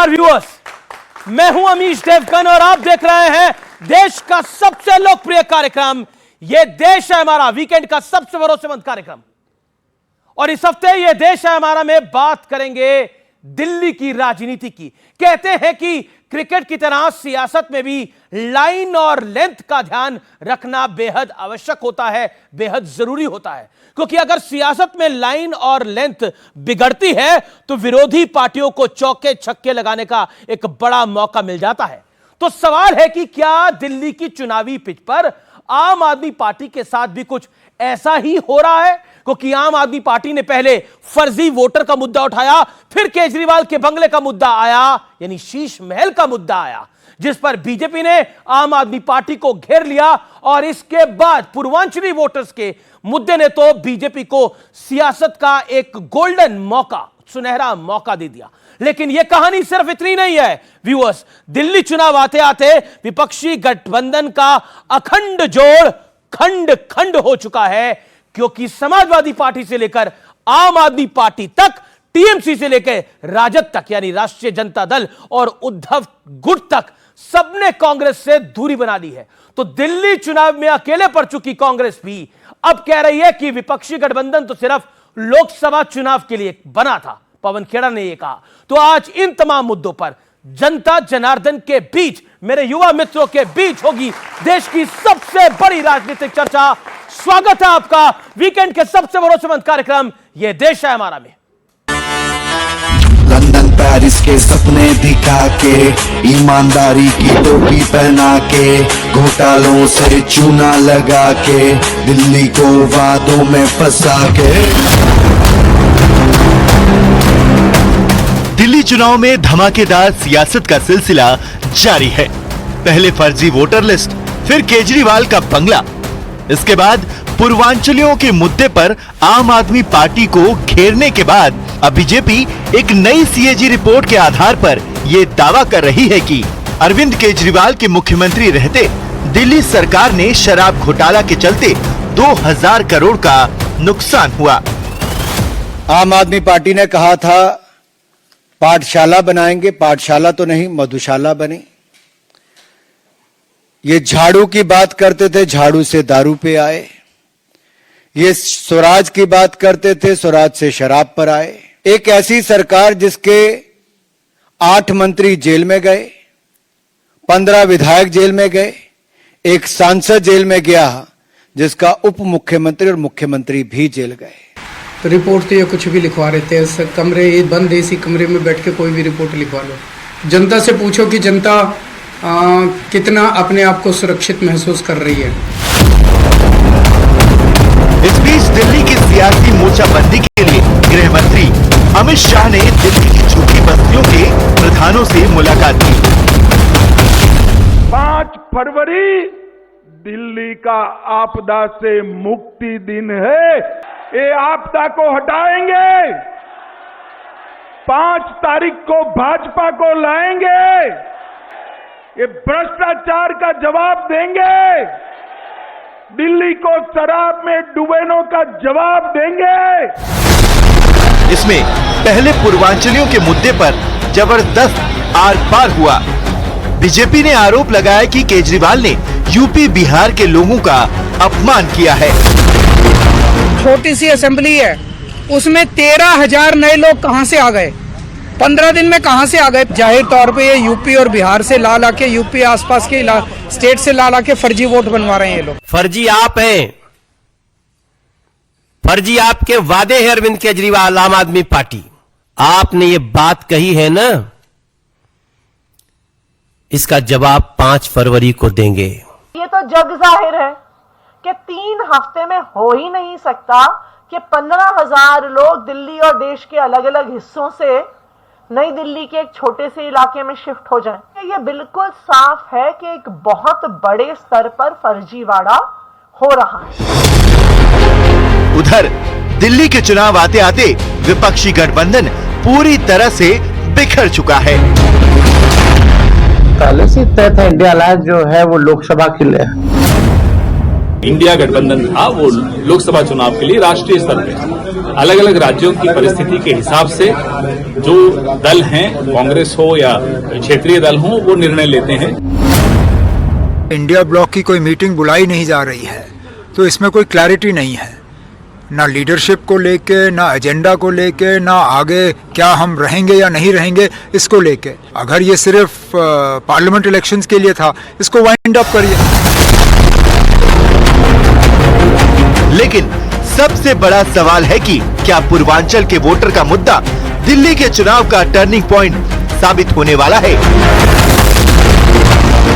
नमस्कार व्यूअर्स, मैं हूं अमीश देवगन और आप देख रहे हैं देश का सबसे लोकप्रिय कार्यक्रम यह देश है हमारा, वीकेंड का सबसे भरोसेमंद कार्यक्रम। और इस हफ्ते यह देश है हमारा में बात करेंगे दिल्ली की राजनीति की। कहते हैं कि क्रिकेट की तरह सियासत में भी लाइन और लेंथ का ध्यान रखना बेहद आवश्यक होता है, बेहद जरूरी होता है, क्योंकि अगर सियासत में लाइन और लेंथ बिगड़ती है तो विरोधी पार्टियों को चौके छक्के लगाने का एक बड़ा मौका मिल जाता है। तो सवाल है कि क्या दिल्ली की चुनावी पिच पर आम आदमी पार्टी के साथ भी कुछ ऐसा ही हो रहा है? क्योंकि आम आदमी पार्टी ने पहले फर्जी वोटर का मुद्दा उठाया, फिर केजरीवाल के बंगले का मुद्दा आया, यानी शीश महल का मुद्दा आया, जिस पर बीजेपी ने आम आदमी पार्टी को घेर लिया। और इसके बाद पूर्वांचली वोटर्स के मुद्दे ने तो बीजेपी को सियासत का एक गोल्डन मौका, सुनहरा मौका दे दिया। लेकिन यह कहानी सिर्फ इतनी नहीं है व्यूअर्स। दिल्ली चुनाव आते आते विपक्षी गठबंधन का अखंड जोड़ खंड खंड हो चुका है, क्योंकि समाजवादी पार्टी से लेकर आम आदमी पार्टी तक, टीएमसी से लेकर राजद तक यानी राष्ट्रीय जनता दल और उद्धव गुट तक सबने कांग्रेस से दूरी बना ली है। तो दिल्ली चुनाव में अकेले पड़ चुकी कांग्रेस भी अब कह रही है कि विपक्षी गठबंधन तो सिर्फ लोकसभा चुनाव के लिए बना था। पवन खेड़ा ने यह कहा। तो आज इन तमाम मुद्दों पर जनता जनार्दन के बीच, मेरे युवा मित्रों के बीच होगी देश की सबसे बड़ी राजनीतिक चर्चा। स्वागत है आपका वीकेंड के सबसे भरोसेमंद कार्यक्रम यह देश है हमारा में। लंदन पेरिस के सपने दिखा के, ईमानदारी की टोपी पहना के, घोटालों से चूना लगा के, दिल्ली को वादों में फंसा के। दिल्ली चुनाव में धमाकेदार सियासत का सिलसिला जारी है। पहले फर्जी वोटर लिस्ट, फिर केजरीवाल का बंगला, इसके बाद पूर्वांचलियों के मुद्दे पर आम आदमी पार्टी को घेरने के बाद अब बीजेपी एक नई सीएजी रिपोर्ट के आधार पर ये दावा कर रही है कि अरविंद केजरीवाल के मुख्यमंत्री रहते दिल्ली सरकार ने शराब घोटाला के चलते 2000 करोड़ का नुकसान हुआ। आम आदमी पार्टी ने कहा था पाठशाला बनाएंगे, पाठशाला तो नहीं मधुशाला बनी। ये झाड़ू की बात करते थे, झाड़ू से दारू पे आए। ये स्वराज की बात करते थे, स्वराज से शराब पर आए। एक ऐसी सरकार जिसके 8 मंत्री जेल में गए, 15 विधायक जेल में गए, एक सांसद जेल में गया, जिसका उप मुख्यमंत्री और मुख्यमंत्री भी जेल गए। तो रिपोर्ट तो ये कुछ भी लिखवा रहे थे, कमरे बंद एसी कमरे में बैठ के कोई भी रिपोर्ट लिखवा लो। जनता से पूछो कि जनता कितना अपने आप को सुरक्षित महसूस कर रही है। इस बीच दिल्ली की सियासी मोर्चाबंदी के लिए गृह मंत्री अमित शाह ने दिल्ली की झुग्गी बस्तियों के प्रधानों से मुलाकात की। 5 फरवरी दिल्ली का आपदा से मुक्ति दिन है। ये आपदा को हटाएंगे। 5 तारीख को भाजपा को लाएंगे। ये भ्रष्टाचार का जवाब देंगे। दिल्ली को शराब में डुबोने का जवाब देंगे। इसमें पहले पूर्वांचलियों के मुद्दे पर जबरदस्त आर पार हुआ। बीजेपी ने आरोप लगाया कि केजरीवाल ने यूपी बिहार के लोगों का अपमान किया है। छोटी सी असेंबली है, उसमें 13,000 नए लोग कहां से आ गए? 15 दिन में कहां से आ गए? जाहिर तौर पे ये यूपी और बिहार से ला के, यूपी आसपास के स्टेट से ला के फर्जी वोट बनवा रहे हैं ये लोग। फर्जी आप हैं, फर्जी आपके वादे हैं अरविंद केजरीवाल, आम आदमी पार्टी। आपने ये बात कही है ना, इसका जवाब 5 फरवरी को देंगे। ये तो जग जाहिर है कि 3 हफ्ते में हो ही नहीं सकता कि 15,000 लोग दिल्ली और देश के अलग अलग हिस्सों से नई दिल्ली के एक छोटे से इलाके में शिफ्ट हो जाएं। ये बिल्कुल साफ है कि एक बहुत बड़े स्तर पर फर्जीवाड़ा हो रहा है। उधर दिल्ली के चुनाव आते आते विपक्षी गठबंधन पूरी तरह से बिखर चुका है। पहले से तय था इंडिया अलायंस जो है वो लोकसभा के लिए, इंडिया गठबंधन था वो लोकसभा चुनाव के लिए राष्ट्रीय स्तर पे अलग अलग राज्यों की परिस्थिति के हिसाब से जो दल हैं, कांग्रेस हो या क्षेत्रीय दल हो, वो निर्णय लेते हैं। इंडिया ब्लॉक की कोई मीटिंग बुलाई नहीं जा रही है, तो इसमें कोई क्लैरिटी नहीं है, ना लीडरशिप को लेके, ना एजेंडा को लेके, ना आगे क्या हम रहेंगे या नहीं रहेंगे इसको लेके। अगर ये सिर्फ पार्लियामेंट इलेक्शंस के लिए था, इसको वाइंड अप करिए। लेकिन सबसे बड़ा सवाल है कि क्या पूर्वांचल के वोटर का मुद्दा दिल्ली के चुनाव का टर्निंग पॉइंट साबित होने वाला है?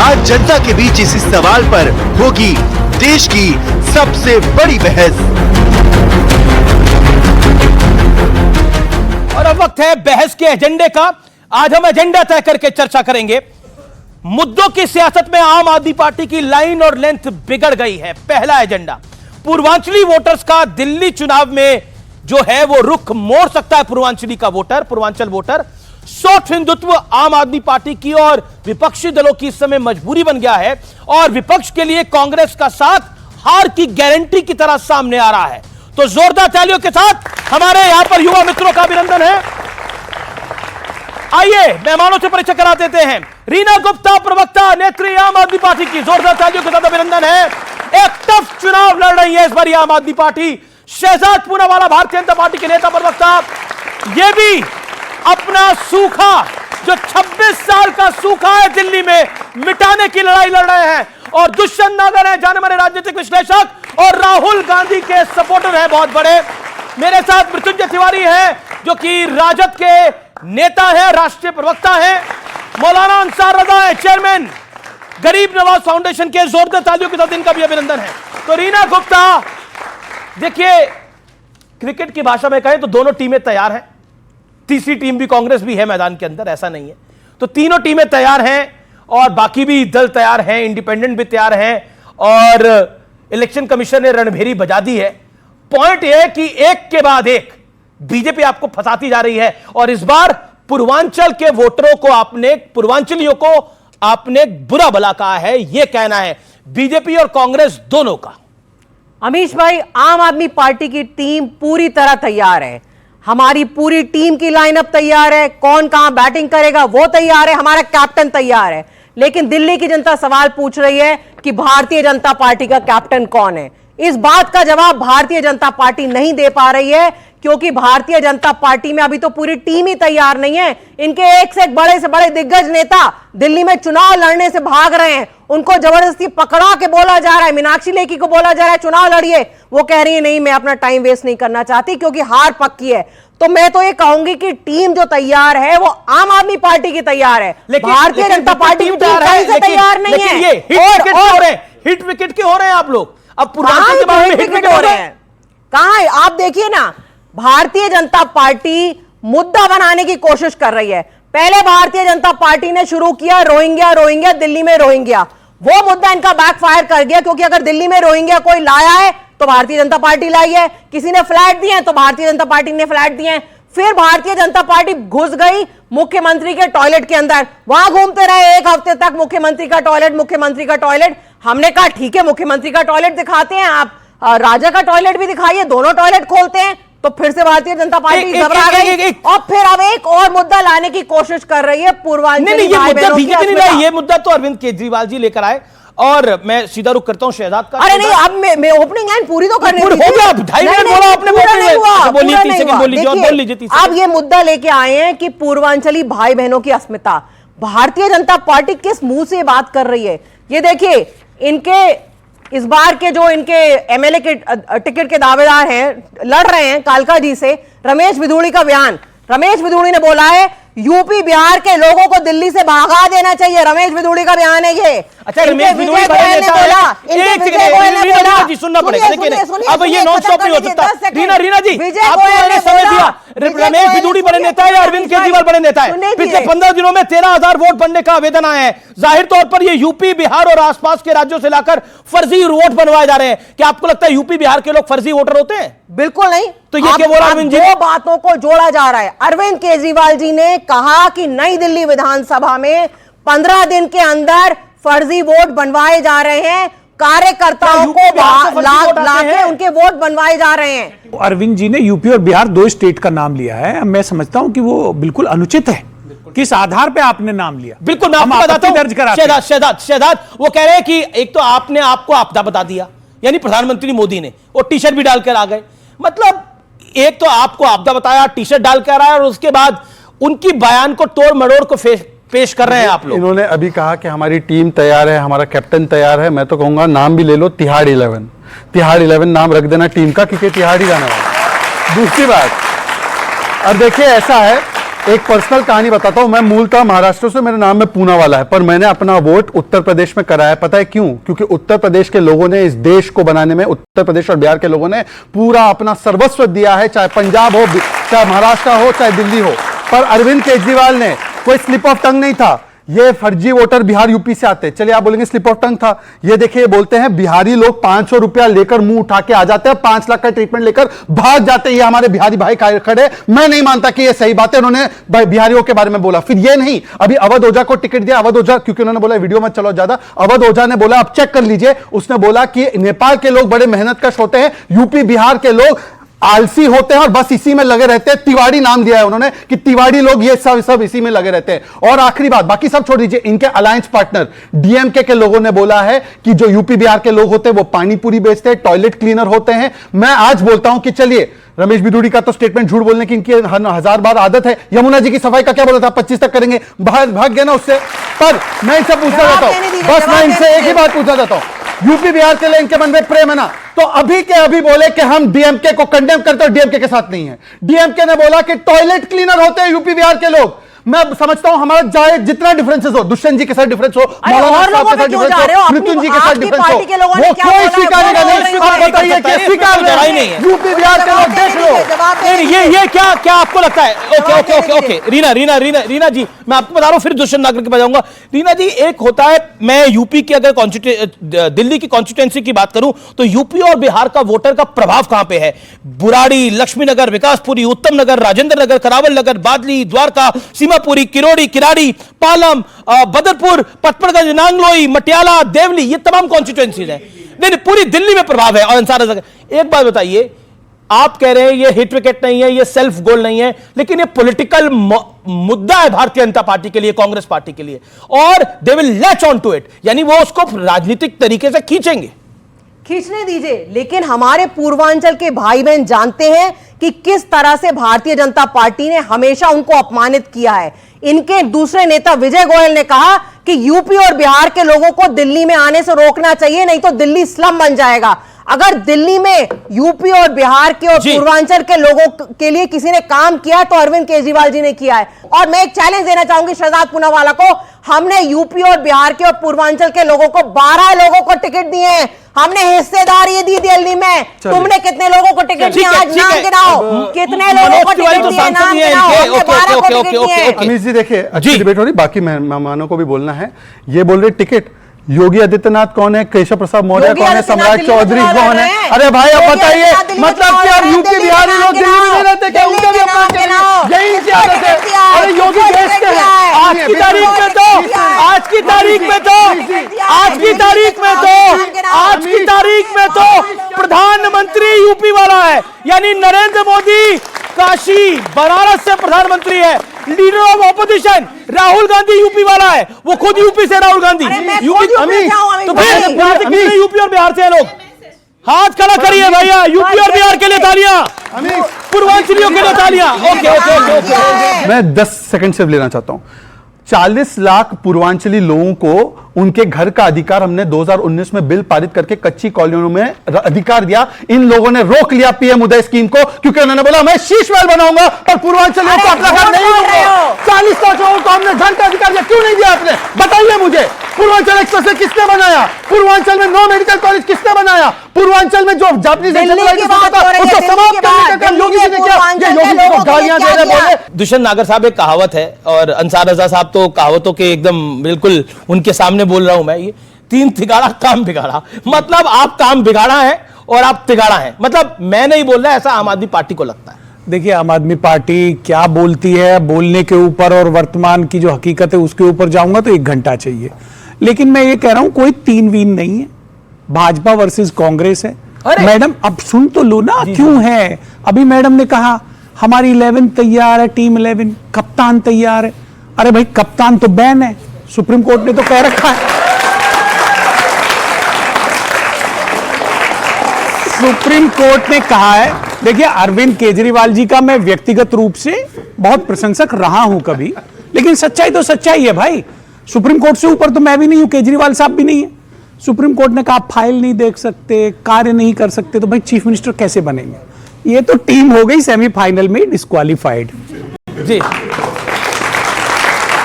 आज जनता के बीच इसी सवाल पर होगी देश की सबसे बड़ी बहस। और अब वक्त है बहस के एजेंडे का। आज हम एजेंडा तय करके चर्चा करेंगे। मुद्दों की सियासत में आम आदमी पार्टी की लाइन और लेंथ बिगड़ गई है। पहला एजेंडा, पूर्वांचली वोटर्स का दिल्ली चुनाव में जो है वो रुख मोड़ सकता है। पूर्वांचली का voter, Purvanchal voter soft Hindutva आम आदमी पार्टी की और विपक्षी दलों की इस समय मजबूरी बन गया है और विपक्ष के लिए कांग्रेस का साथ हार की गारंटी की तरह सामने आ रहा है। तो जोरदार तालियों के साथ हमारे यहां पर युवा मित्रों का अभिनंदन है। आइए मेहमानों से परिचय करा देते हैं। रीना गुप्ता, प्रवक्ता नेत्री आम आदमी पार्टी की, जोरदार तालियों के साथ अभिनंदन है। एक टफ चुनाव लड़ रही है इस बार आम आदमी पार्टी। शहजाद पूनावाला, भारतीय जनता पार्टी के नेता प्रवक्ता, ये भी अपना सूखा, जो 26 साल का सूखा है दिल्ली में, मिटाने की लड़ाई लड़ रहे हैं। और दुष्यंत नागर है, जाने माने राजनीतिक विश्लेषक और राहुल गांधी के सपोर्टर हैं बहुत बड़े। मेरे साथ मृत्युंजय तिवारी है जो कि राजद के नेता है, राष्ट्रीय प्रवक्ता है। मौलाना अंसार रजा है, चेयरमैन गरीब नवाज फाउंडेशन के। जोरदार तालियों के साथ इनका भी अभिनंदन है। तो रीना गुप्ता, देखिए क्रिकेट की भाषा में कहें तो दोनों टीमें तैयार हैं। तीसरी टीम भी कांग्रेस भी है मैदान के अंदर, ऐसा नहीं है। तो तीनों टीमें तैयार हैं और बाकी भी दल तैयार हैं, इंडिपेंडेंट भी तैयार हैं और इलेक्शन कमीशन ने रणभेरी बजा दी है। पॉइंट यह कि एक के बाद एक बीजेपी आपको फंसाती जा रही है और इस बार पूर्वांचल के वोटरों को आपने, पूर्वांचलियों को आपने बुरा भला कहा है, यह कहना है बीजेपी और कांग्रेस दोनों का। अमीश भाई, आम आदमी पार्टी की टीम पूरी तरह तैयार है। हमारी पूरी टीम की लाइनअप तैयार है, कौन कहां बैटिंग करेगा वो तैयार है, हमारा कैप्टन तैयार है। लेकिन दिल्ली की जनता सवाल पूछ रही है कि भारतीय जनता पार्टी का कैप्टन कौन है। इस बात का जवाब भारतीय जनता पार्टी नहीं दे पा रही है क्योंकि भारतीय जनता पार्टी में अभी तो पूरी टीम ही तैयार नहीं है। इनके एक से बड़े दिग्गज नेता दिल्ली में चुनाव लड़ने से भाग रहे हैं। उनको जबरदस्ती पकड़ा के बोला जा रहा है, मीनाक्षी लेखी को बोला जा रहा है चुनाव लड़िए, वो कह रही है नहीं, मैं अपना टाइम वेस्ट नहीं करना चाहती क्योंकि हार पक्की है। तो मैं तो ये कहूंगी कि टीम जो तैयार है वो आम आदमी पार्टी की तैयार है, भारतीय जनता पार्टी की टीम तैयार नहीं है। हिट विकेट के हो रहे हैं आप लोग। अब पूर्वांचल के बारे में हिट विकेट हो रहे हैं कहां है? आप देखिए ना, भारतीय जनता पार्टी मुद्दा बनाने की कोशिश कर रही है। पहले भारतीय जनता पार्टी ने शुरू किया रोहिंग्या, दिल्ली में रोहिंग्या, वो मुद्दा इनका बैकफायर कर गया क्योंकि अगर दिल्ली में रोहिंग्या कोई लाया है तो भारतीय जनता पार्टी लाई है, किसी ने फ्लैट दिए हैं तो भारतीय जनता पार्टी ने फ्लैट दिए हैं। फिर भारतीय जनता पार्टी घुस गई मुख्यमंत्री के टॉयलेट के अंदर, वहां घूमते रहे एक हफ्ते तक, मुख्यमंत्री का टॉयलेट। हमने कहा ठीक है, मुख्यमंत्री का टॉयलेट दिखाते हैं, आप राजा का टॉयलेट भी दिखाइए, दोनों टॉयलेट खोलते हैं। तो फिर से भारतीय जनता पार्टी घबरा गई और फिर अब एक और मुद्दा लाने की कोशिश कर रही है पूर्वांचल। ये मुद्दा तो अरविंद केजरीवाल जी लेकर आए और मैं सीधा रुख करता हूं शहजाद का। अरे नहीं, अब मैं ओपनिंग लाइन पूरी तो करनी थी। अब ये मुद्दा लेके आए हैं कि पूर्वांचली भाई बहनों की अस्मिता, भारतीय जनता पार्टी किस मुंह से बात कर रही है। ये देखिए, इनके इस बार के जो इनके एमएलए के टिकट के दावेदार हैं, लड़ रहे हैं कालका जी से, रमेश बिधूड़ी का बयान। रमेश बिधूड़ी ने बोला है यूपी बिहार के लोगों को दिल्ली से भगा देना चाहिए। रमेश बिधूड़ी का बयान है ये। अच्छा, रमेश बिधूड़ी सुनना पड़ेगा, लेकिन अब ये नॉन स्टॉप नहीं हो सकता। रीना जी, आपको मैंने समय दिया, रमेश बिधूड़ी बड़े नेता है या अरविंद केजरीवाल बड़े नेता है? पिछले 15 दिनों में 13,000 वोट बनने का आवेदन आया है। जाहिर तौर पर ये यूपी बिहार और आसपास के राज्यों से लाकर फर्जी वोट बनवाए जा रहे हैं। क्या आपको लगता है यूपी बिहार के लोग फर्जी वोटर होते हैं? बिल्कुल नहीं। तो ये क्या बोला अरविंद जी? दो बातों को जोड़ा जा रहा है। अरविंद केजरीवाल जी ने कहा कि नई दिल्ली विधानसभा में 15 दिन के अंदर फर्जी वोट बनवाए जा रहे हैं। कार्यकर्ताओं यूपी को बिहार से फर्जी ला वोट आते के हैं। उनके वोट बनवाए जा रहे हैं। अरविंद जी ने यूपी और बिहार 2 स्टेट का नाम लिया है, मैं समझता हूं कि वो बिल्कुल अनुचित है। किस आधार पे आपने नाम लिया? बिल्कुल, मैं आपको बताता हूं। दर्ज कराते हैं। शहजाद वो कह रहे हैं कि एक तो आपने आपको आपदा बता दिया, यानी प्रधानमंत्री मोदी ने, वो टी शर्ट भी डालकर आ गए। मतलब एक तो आपको आपदा बताया, टी शर्ट डालकर आया, और उसके बाद उनकी बयान को तोड़ मरोड़ को पेश कर रहे हैं आप लोग। इन्होंने अभी कहा कि हमारी टीम तैयार है, हमारा कैप्टन तैयार है। मैं तो कहूंगा नाम भी ले लो, तिहाड़ 11। तिहाड़ 11 नाम रख देना टीम का, क्योंकि तिहाड़ ही जाने वाला। दूसरी बात, अब देखिए ऐसा है, एक पर्सनल कहानी बताता हूं। मैं मूलतः महाराष्ट्र से, मेरे नाम में पूना वाला है, पर मैंने अपना वोट उत्तर प्रदेश में कराया। पता है क्यों? क्योंकि उत्तर प्रदेश के लोगों ने इस देश को बनाने में, उत्तर प्रदेश और बिहार के लोगों ने पूरा अपना सर्वस्व दिया है, चाहे पंजाब हो, चाहे महाराष्ट्र हो, चाहे दिल्ली हो। पर अरविंद केजरीवाल ने, कोई स्लिप ऑफ टंग नहीं था। ये फर्जी वोटर बिहार यूपी से आते, चलिए आप बोलेंगे स्लिप ऑफ टंग था। ये देखिए, बोलते हैं बिहारी लोग 500 रुपया लेकर मुंह उठा के आ जाते हैं, 5 लाख का ट्रीटमेंट लेकर भाग जाते हैं। ये हमारे बिहारी भाई खड़े, मैं नहीं मानता कि ये सही बात है। उन्होंने बिहारियों के बारे में बोला। फिर ये नहीं, अभी अवध ओझा को टिकट दिया। अवध ओझा, क्योंकि उन्होंने बोला वीडियो मत चलो ज्यादा, अवध ओझा ने बोला, अब चेक कर लीजिए, उसने बोला कि नेपाल के लोग बड़े मेहनत कश होते हैं, यूपी बिहार के लोग आलसी होते हैं और बस इसी में लगे रहते हैं। तिवाड़ी नाम दिया है उन्होंने कि तिवाड़ी लोग ये सब इसी में लगे रहते हैं। और आखिरी बात, बाकी सब छोड़ दीजिए, इनके अलायंस पार्टनर डीएमके के लोगों ने बोला है कि जो यूपी बिहार के लोग होते हैं वो पानी पूरी बेचते हैं, टॉयलेट क्लीनर होते हैं। मैं आज बोलता हूं कि चलिए, रमेश बिदूड़ी का तो स्टेटमेंट झूठ बोलने की इनकी 1000 बार आदत है। यमुना जी की सफाई का क्या बोला था? 25 तक करेंगे, भाग गया ना उससे। पर मैं इनसे पूछना चाहता हूं, बस मैं इनसे एक ही बात पूछना चाहता हूं, यूपी बिहार के लिए इनके मन में प्रेम है ना, तो अभी के अभी बोले कि हम डीएमके को कंडेम करते और डीएमके के साथ नहीं है। डीएमके ने बोला कि टॉयलेट क्लीनर होते हैं यूपी बिहार के लोग। मैं समझता हूं हमारा चाहे जितना डिफरेंसेस हो, दुष्यंत जी के साथ डिफरेंस हो, मौलाना साहब के साथ डिफरेंस हो, मृत्युंजय जी के साथ डिफरेंस हो, वो कोई स्वीकारेगा नहीं। आप बताइए कि स्वीकार नहीं है यूपी बिहार के लोग? देख लो, ये क्या आपको लगता है? ओके, रीना जी, मैं आपको बता रहा हूं, फिर दुष्यंत नागर के पास जाऊंगा। रीना जी, एक होता है, मैं यूपी की अगर दिल्ली की कॉन्स्टिट्यूएंसी की बात करूं तो यूपी और बिहार का वोटर का प्रभाव कहां पे है? बुराड़ी, लक्ष्मीनगर, विकासपुरी, उत्तम नगर, राजेंद्र नगर, करावल नगर, बादली, द्वारका, सीमापुरी, किरोड़ी, किराड़ी, पालम, बदरपुर, पटपड़गंज, नांगलोई, मटियाला, देवली, ये तमाम कॉन्स्टिट्यूएंसीज हैं। नहीं, पूरी दिल्ली में प्रभाव है। और अंसार एक बात बताइए, आप कह रहे हैं ये हिट विकेट नहीं है, ये सेल्फ गोल नहीं है, लेकिन ये पॉलिटिकल मुद्दा है भारतीय जनता पार्टी के लिए, कांग्रेस पार्टी के लिए, और they will latch on to it, यानी वो उसको राजनीतिक तरीके से खींचने दीजिए। लेकिन हमारे पूर्वांचल के भाई बहन जानते हैं कि किस तरह से भारतीय जनता पार्टी ने हमेशा उनको अपमानित किया है। इनके दूसरे नेता विजय गोयल ने कहा कि यूपी और बिहार के लोगों को दिल्ली में आने से रोकना चाहिए, नहीं तो दिल्ली स्लम बन जाएगा। अगर दिल्ली में यूपी और बिहार के और पूर्वांचल के लोगों के लिए किसी ने काम किया तो अरविंद केजरीवाल जी ने किया है। और मैं एक चैलेंज देना चाहूंगी शहजाद पूनावाला को, हमने यूपी और बिहार के और पूर्वांचल के लोगों को 12 लोगों को टिकट दिए हैं, हमने हिस्सेदारी दी दिल्ली में। तुमने कितने लोगों को टिकट दिया? आज नाम गिनाओ, कितने लोगों को टिकट दिए? नाम गिनाओ। अमीश जी देखिए, अच्छी डिबेट हो रही, बाकी मेहमानों को भी बोलना है। ये बोल रहे टिकट, योगी आदित्यनाथ कौन है, केशव प्रसाद मौर्य कौन है, सम्राट चौधरी कौन है? अरे भाई अब बताइए, मतलब कि अब यूपी बिहारी लोग दिल्ली में नहीं रहते क्या? उनका भी अपमान करेंगे, यही इनकी आदत है। अरे योगी देश के हैं। आज की तारीख में तो प्रधानमंत्री यूपी वाला है, यानी नरेंद्र मोदी काशी बनारस से प्रधानमंत्री है। Leader of opposition Rahul Gandhi UP वाला है, वो खुद यूपी से राहुल गांधी। यूपी तो फिर यूपी और बिहार से लोग हाथ खड़ा करिए भैया, यूपी और बिहार के लिए तालियां, पूर्वांचलियों के लिए तालियां। ओके। मैं 10 सेकंड से लेना चाहता हूं। 40 लाख पूर्वांचली लोगों को उनके घर का अधिकार हमने 2019 में बिल पारित करके कच्ची कॉलोनियों में अधिकार दिया। इन लोगों ने रोक लिया पीएम उदय स्कीम को, क्योंकि उन्होंने बोला मैं शीश महल बनाऊंगा पर पूर्वांचलियों को अपना घर नहीं दूंगा। 40 लाख लोगों को हमने घर का अधिकार दिया, क्यों नहीं दिया आपने? बताइए मुझे। पूर्वांचल एक्सप्रेस किसने बनाया? पूर्वांचल में 9 मेडिकल कॉलेज किसने बनाया? पूर्वांचल में जो जापानीज उसको समाप्त करने का काम योगी जी ने किया। ये योगी जी को गालियां दे रहे बोले। दुष्यंत नागर साहब, एक कहावत है, और अंसार रजा साहब तो कहावतों के एकदम बिल्कुल उनके सामने बोल रहा हूं मैं, ये 3 तिगाड़ा काम बिगाड़ा। मतलब आप काम बिगाड़ा है और आप तिगाड़ा है, मतलब मैं नहीं बोल रहा, ऐसा आम आदमी पार्टी को लगता है। देखिए, आम आदमी पार्टी क्या बोलती है, बोलने के ऊपर और वर्तमान की जो हकीकत है उसके ऊपर जाऊंगा तो 1 घंटा चाहिए। लेकिन मैं ये कह रहा हूं कोई 3 वीन नहीं है, भाजपा वर्सेस कांग्रेस है। अरे! मैडम अब सुन तो लो ना, क्यों है? अभी मैडम ने कहा हमारी 11 तैयार है, टीम 11, कप्तान तैयार है। अरे भाई कप्तान तो बैन है, सुप्रीम कोर्ट ने तो कह रखा है। सुप्रीम कोर्ट ने कहा है, देखिए अरविंद केजरीवाल जी का मैं व्यक्तिगत रूप से बहुत प्रशंसक रहा हूं कभी, लेकिन सच्चाई तो सच्चाई है भाई। सुप्रीम कोर्ट से ऊपर तो मैं भी नहीं हूं, केजरीवाल साहब भी नहीं है। सुप्रीम कोर्ट ने कहा फाइल नहीं देख सकते, कार्य नहीं कर सकते, तो भाई चीफ मिनिस्टर कैसे बनेंगे? ये तो टीम हो गई सेमीफाइनल में डिस्क्वालीफाइड जी।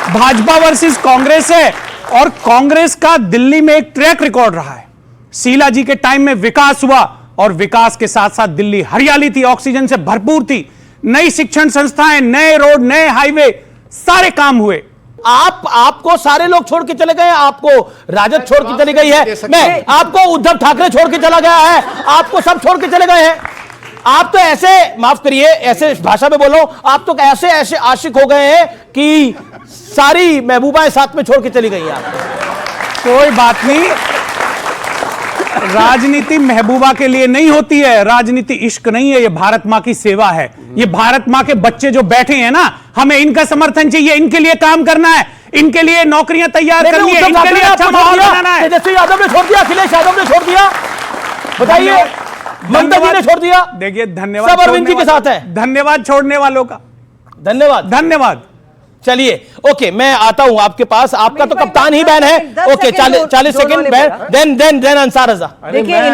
भाजपा वर्सेस कांग्रेस है, और कांग्रेस का दिल्ली में एक ट्रैक रिकॉर्ड रहा है। शीला जी के टाइम में विकास हुआ, और विकास के साथ साथ दिल्ली हरियाली थी, ऑक्सीजन से भरपूर थी, नई शिक्षण संस्थाएं, नए रोड, नए हाईवे, सारे काम हुए। आपको सारे लोग छोड़ के चले गए, आपको राजद छोड़ के चली गई है, मैं आपको उद्धव ठाकरे छोड़ के चला गया है, आपको सब छोड़ के चले गए हैं। आप तो ऐसे, माफ करिए ऐसे भाषा में बोलो, आप तो ऐसे ऐसे आशिक हो गए हैं कि सारी महबूबाएं साथ में छोड़ के चली गई हैं आपको। कोई बात नहीं, राजनीति महबूबा के लिए नहीं होती है, राजनीति इश्क नहीं है, ये भारत मां की सेवा है। ये भारत मां के बच्चे जो बैठे हैं ना, हमें इनका समर्थन चाहिए, इनके लिए काम करना है, इनके लिए नौकरियां तैयार करनी है, इनके लिए अच्छा माहौल बनाना है। तेजस्वी यादव ने छोड़ दिया, अखिलेश यादव ने छोड़ दिया, बताइए, ममता जी ने छोड़ दिया। देखिए धन्यवाद, सब अरविंद जी के साथ है। धन्यवाद छोड़ने वालों का, धन्यवाद धन्यवाद। चलिए ओके, मैं आता हूं आपके पास, आपका तो कप्तान ही बैन है। Okay 40 second ban, then Ansar Raza. देखिए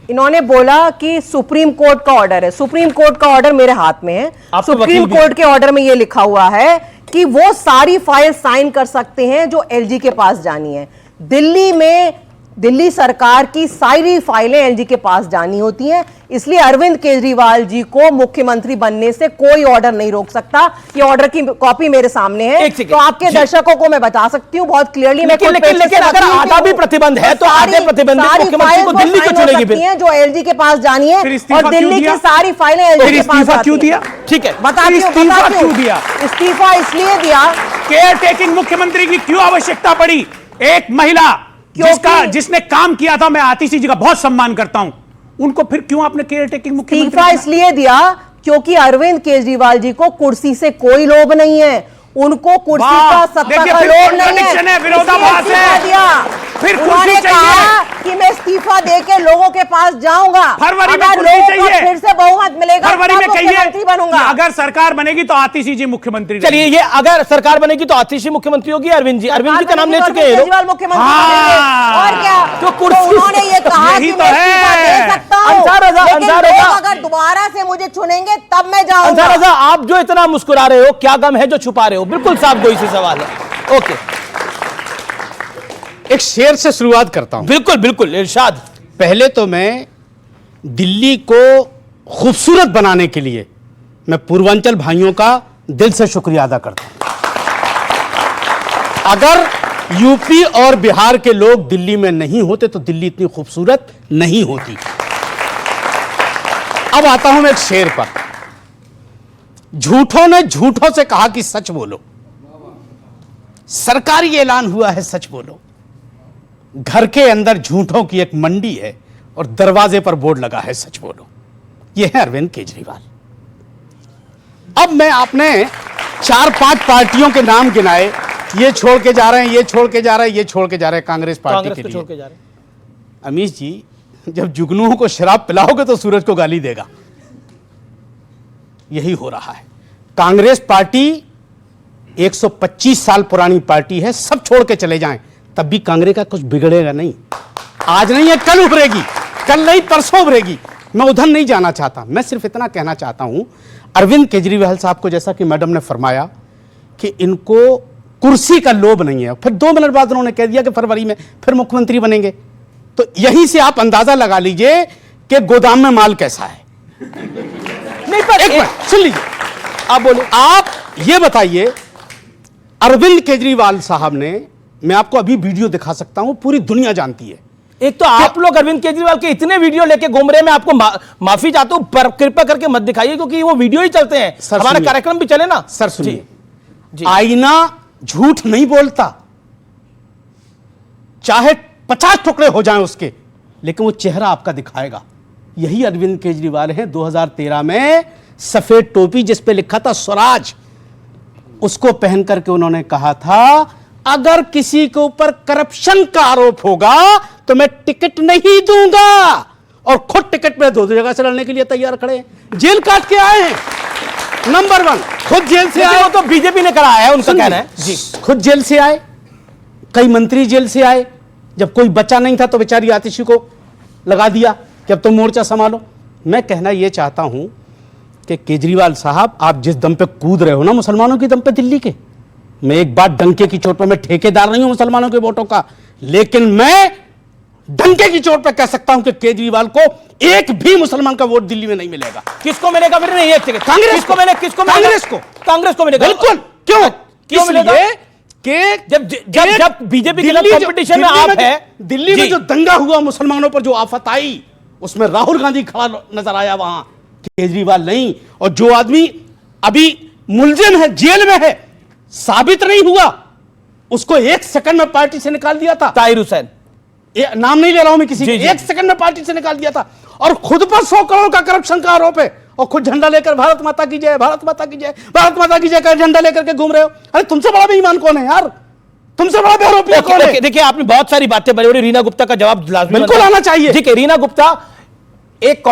इन्होंने बोला कि सुप्रीम कोर्ट का ऑर्डर है, सुप्रीम कोर्ट का ऑर्डर मेरे हाथ में है। सुप्रीम कोर्ट के ऑर्डर में यह लिखा हुआ है कि वो सारी फाइल साइन कर सकते हैं जो एलजी के पास जानी है। दिल्ली में दिल्ली सरकार की सारी फाइलें एलजी के पास जानी होती हैं, इसलिए अरविंद केजरीवाल जी को मुख्यमंत्री बनने से कोई ऑर्डर नहीं रोक सकता। ये ऑर्डर की कॉपी मेरे सामने है, तो आपके दर्शकों को मैं बता सकती हूँ बहुत क्लियरली। लेकिन अगर आधा भी प्रतिबंध है तो आधे प्रतिबंधित मुख्यमंत्री को दिल्ली को चुनेगी फिर, जो एलजी के पास जानी है, और दिल्ली की सारी फाइलें एलजी के पास क्यों दिया? ठीक है, बताती हूं क्यों दिया। इस्तीफा इसलिए दिया, केयर टेकिंग मुख्यमंत्री की क्यों आवश्यकता पड़ी? एक महिला जिसने काम किया था, मैं आतिशी जी का बहुत सम्मान करता हूं, उनको फिर क्यों आपने केयर टेकिंग मुख्यमंत्री? इस्तीफा इसलिए दिया क्योंकि अरविंद केजरीवाल जी को कुर्सी से कोई लोभ नहीं है, उनको कुर्सी का सत्ता का लोभ नहीं है, विरोधाभास है। फिर उन्होंने कहा कि मैं इस्तीफा देके लोगों के पास जाऊंगा, फरवरी में अगर लोगों को चाहिए, फिर से बहुमत मिलेगा, फरवरी में मुख्यमंत्री बनूंगा। अगर सरकार बनेगी तो आतिशी जी मुख्यमंत्री। चलिए, ये अगर सरकार बनेगी तो आतिशी मुख्यमंत्री होगी, अरविंद जी का नाम ले चुके हैं केजरीवाल मुख्यमंत्री और क्या, तो कुर्सी उन्होंने ये कहा कि मैं इस्तीफा दे सकता हूं, लेकिन लोग अगर दोबारा से मुझे चुनेंगे तब मैं जाऊंगा। रजा, आप जो इतना मुस्कुरा रहे हो, क्या गम है जो छुपा रहे हो? बिल्कुल साफ गोई से सवाल है। ओके, एक शेर से शुरुआत करता हूं। बिल्कुल बिल्कुल, इरशाद। पहले तो मैं दिल्ली को खूबसूरत बनाने के लिए मैं पूर्वांचल भाइयों का दिल से शुक्रिया अदा करता हूं। अगर यूपी और बिहार के लोग दिल्ली में नहीं होते तो दिल्ली इतनी खूबसूरत नहीं होती। अब आता हूं मैं एक शेर पर। झूठों ने झूठों से कहा कि सच बोलो, सरकारी ऐलान हुआ है सच बोलो। घर के अंदर झूठों की एक मंडी है और दरवाजे पर बोर्ड लगा है सच बोलो। यह है अरविंद केजरीवाल। अब मैं आपने 4-5 पार्टियों के नाम गिनाए, ये छोड़ के जा रहे हैं, ये छोड़ के जा रहे हैं, ये छोड़ के जा रहे हैं कांग्रेस पार्टी के लिए। छोड़ के जा रहे हैं। अमीश जी, जब जुगनुओं को शराब पिलाओगे तो सूरज को गाली देगा। यही हो रहा है। कांग्रेस पार्टी 125 साल पुरानी पार्टी है, सब छोड़ के चले जाएं तब भी कांग्रेस का कुछ बिगड़ेगा नहीं। आज नहीं है, कल उभरेगी, कल नहीं परसों उभरेगी। मैं उधर नहीं जाना चाहता, मैं सिर्फ इतना कहना चाहता हूं अरविंद केजरीवाल साहब को, जैसा कि मैडम ने फरमाया कि इनको कुर्सी का लोभ नहीं है। फिर 2 मिनट बाद उन्होंने कह दिया कि फरवरी में फिर मुख्यमंत्री बनेंगे। तो यहीं से आप अंदाजा लगा लीजिए कि गोदाम में माल कैसा है। नहीं पर एक मिनट सुन लीजिए, आप बोले, आप ये बताइए, अरविंद केजरीवाल साहब ने, मैं आपको अभी वीडियो दिखा सकता हूं, पूरी दुनिया जानती है। एक तो आप लोग अरविंद केजरीवाल के इतने वीडियो लेके घूम रहे हैं, मैं आपको माफी चाहता हूं, पर कृपया करके मत दिखाइए क्योंकि वो वीडियो ही चलते हैं, हमारा कार्यक्रम भी चले ना। सर सुनिए, आईना झूठ नहीं बोलता, चाहे 50 टुकड़े हो जाएं उसके, लेकिन वो चेहरा आपका दिखाएगा। यही अरविंद केजरीवाल हैं। 2013 में सफेद टोपी जिस पे लिखा था स्वराज, उसको पहन करके उन्होंने कहा था अगर किसी के ऊपर करप्शन का आरोप होगा तो मैं टिकट नहीं दूंगा, और खुद टिकट पे दो जगह से लड़ने के लिए तैयार खड़े हैं। जेल काट के आए हैं, नंबर 1 खुद जेल से आए। वो तो बीजेपी ने कराया है, उनका कहना है जी। खुद जेल से आए, कई मंत्री जेल से आए। जब कोई बच्चा नहीं था तो बेचारी आतिशी को लगा दिया कि अब तुम मोर्चा संभालो। मैं कहना यह चाहता हूं कि केजरीवाल साहब, आप जिस दम पे कूद रहे हो ना मुसलमानों के दम पे दिल्ली के, मैं एक बात डंके की चोट पर, मैं ठेकेदार नहीं हूं मुसलमानों के वोटों का, लेकिन मैं डंके की चोट पर कह सकता हूं कि केजरीवाल को एक भी मुसलमान का वोट दिल्ली में नहीं मिलेगा। किसको मिलेगा? मेरे नहीं, एक सेकंड, कांग्रेस को मिलेगा। कांग्रेस को मिलेगा, बिल्कुल। क्यों मिलेगा? जब बीजेपी के साथ कंपटीशन में आप है, दिल्ली में जो दंगा हुआ मुसलमानों पर, जो आफत आई, उसमें राहुल गांधी खड़ा नजर आया वहां, केजरीवाल नहीं। और जो आदमी अभी मुलजिम है, जेल में है, साबित नहीं हुआ, उसको 1 सेकंड में पार्टी से निकाल दिया था। ताहिर हुसैन, नाम नहीं ले रहा हूं मैं किसी का, 1 सेकंड में पार्टी से निकाल दिया था। और खुद पर 100 करोड़ का करप्शन का आरोप है, और खुद झंडा लेकर भारत माता की जय, भारत माता की जय, भारत माता की जय का झंडा लेकर के घूम रहे हो। अरे तुमसे बड़ा बेईमान कौन है यार? तुमसे बड़ा बेआरोपी कौन है? देखिए आपने बहुत सारी बातें बड़ी बड़ी, रीना गुप्ता का जवाब लाजमी बिल्कुल आना चाहिए। ठीक है, रीना गुप्ता, एक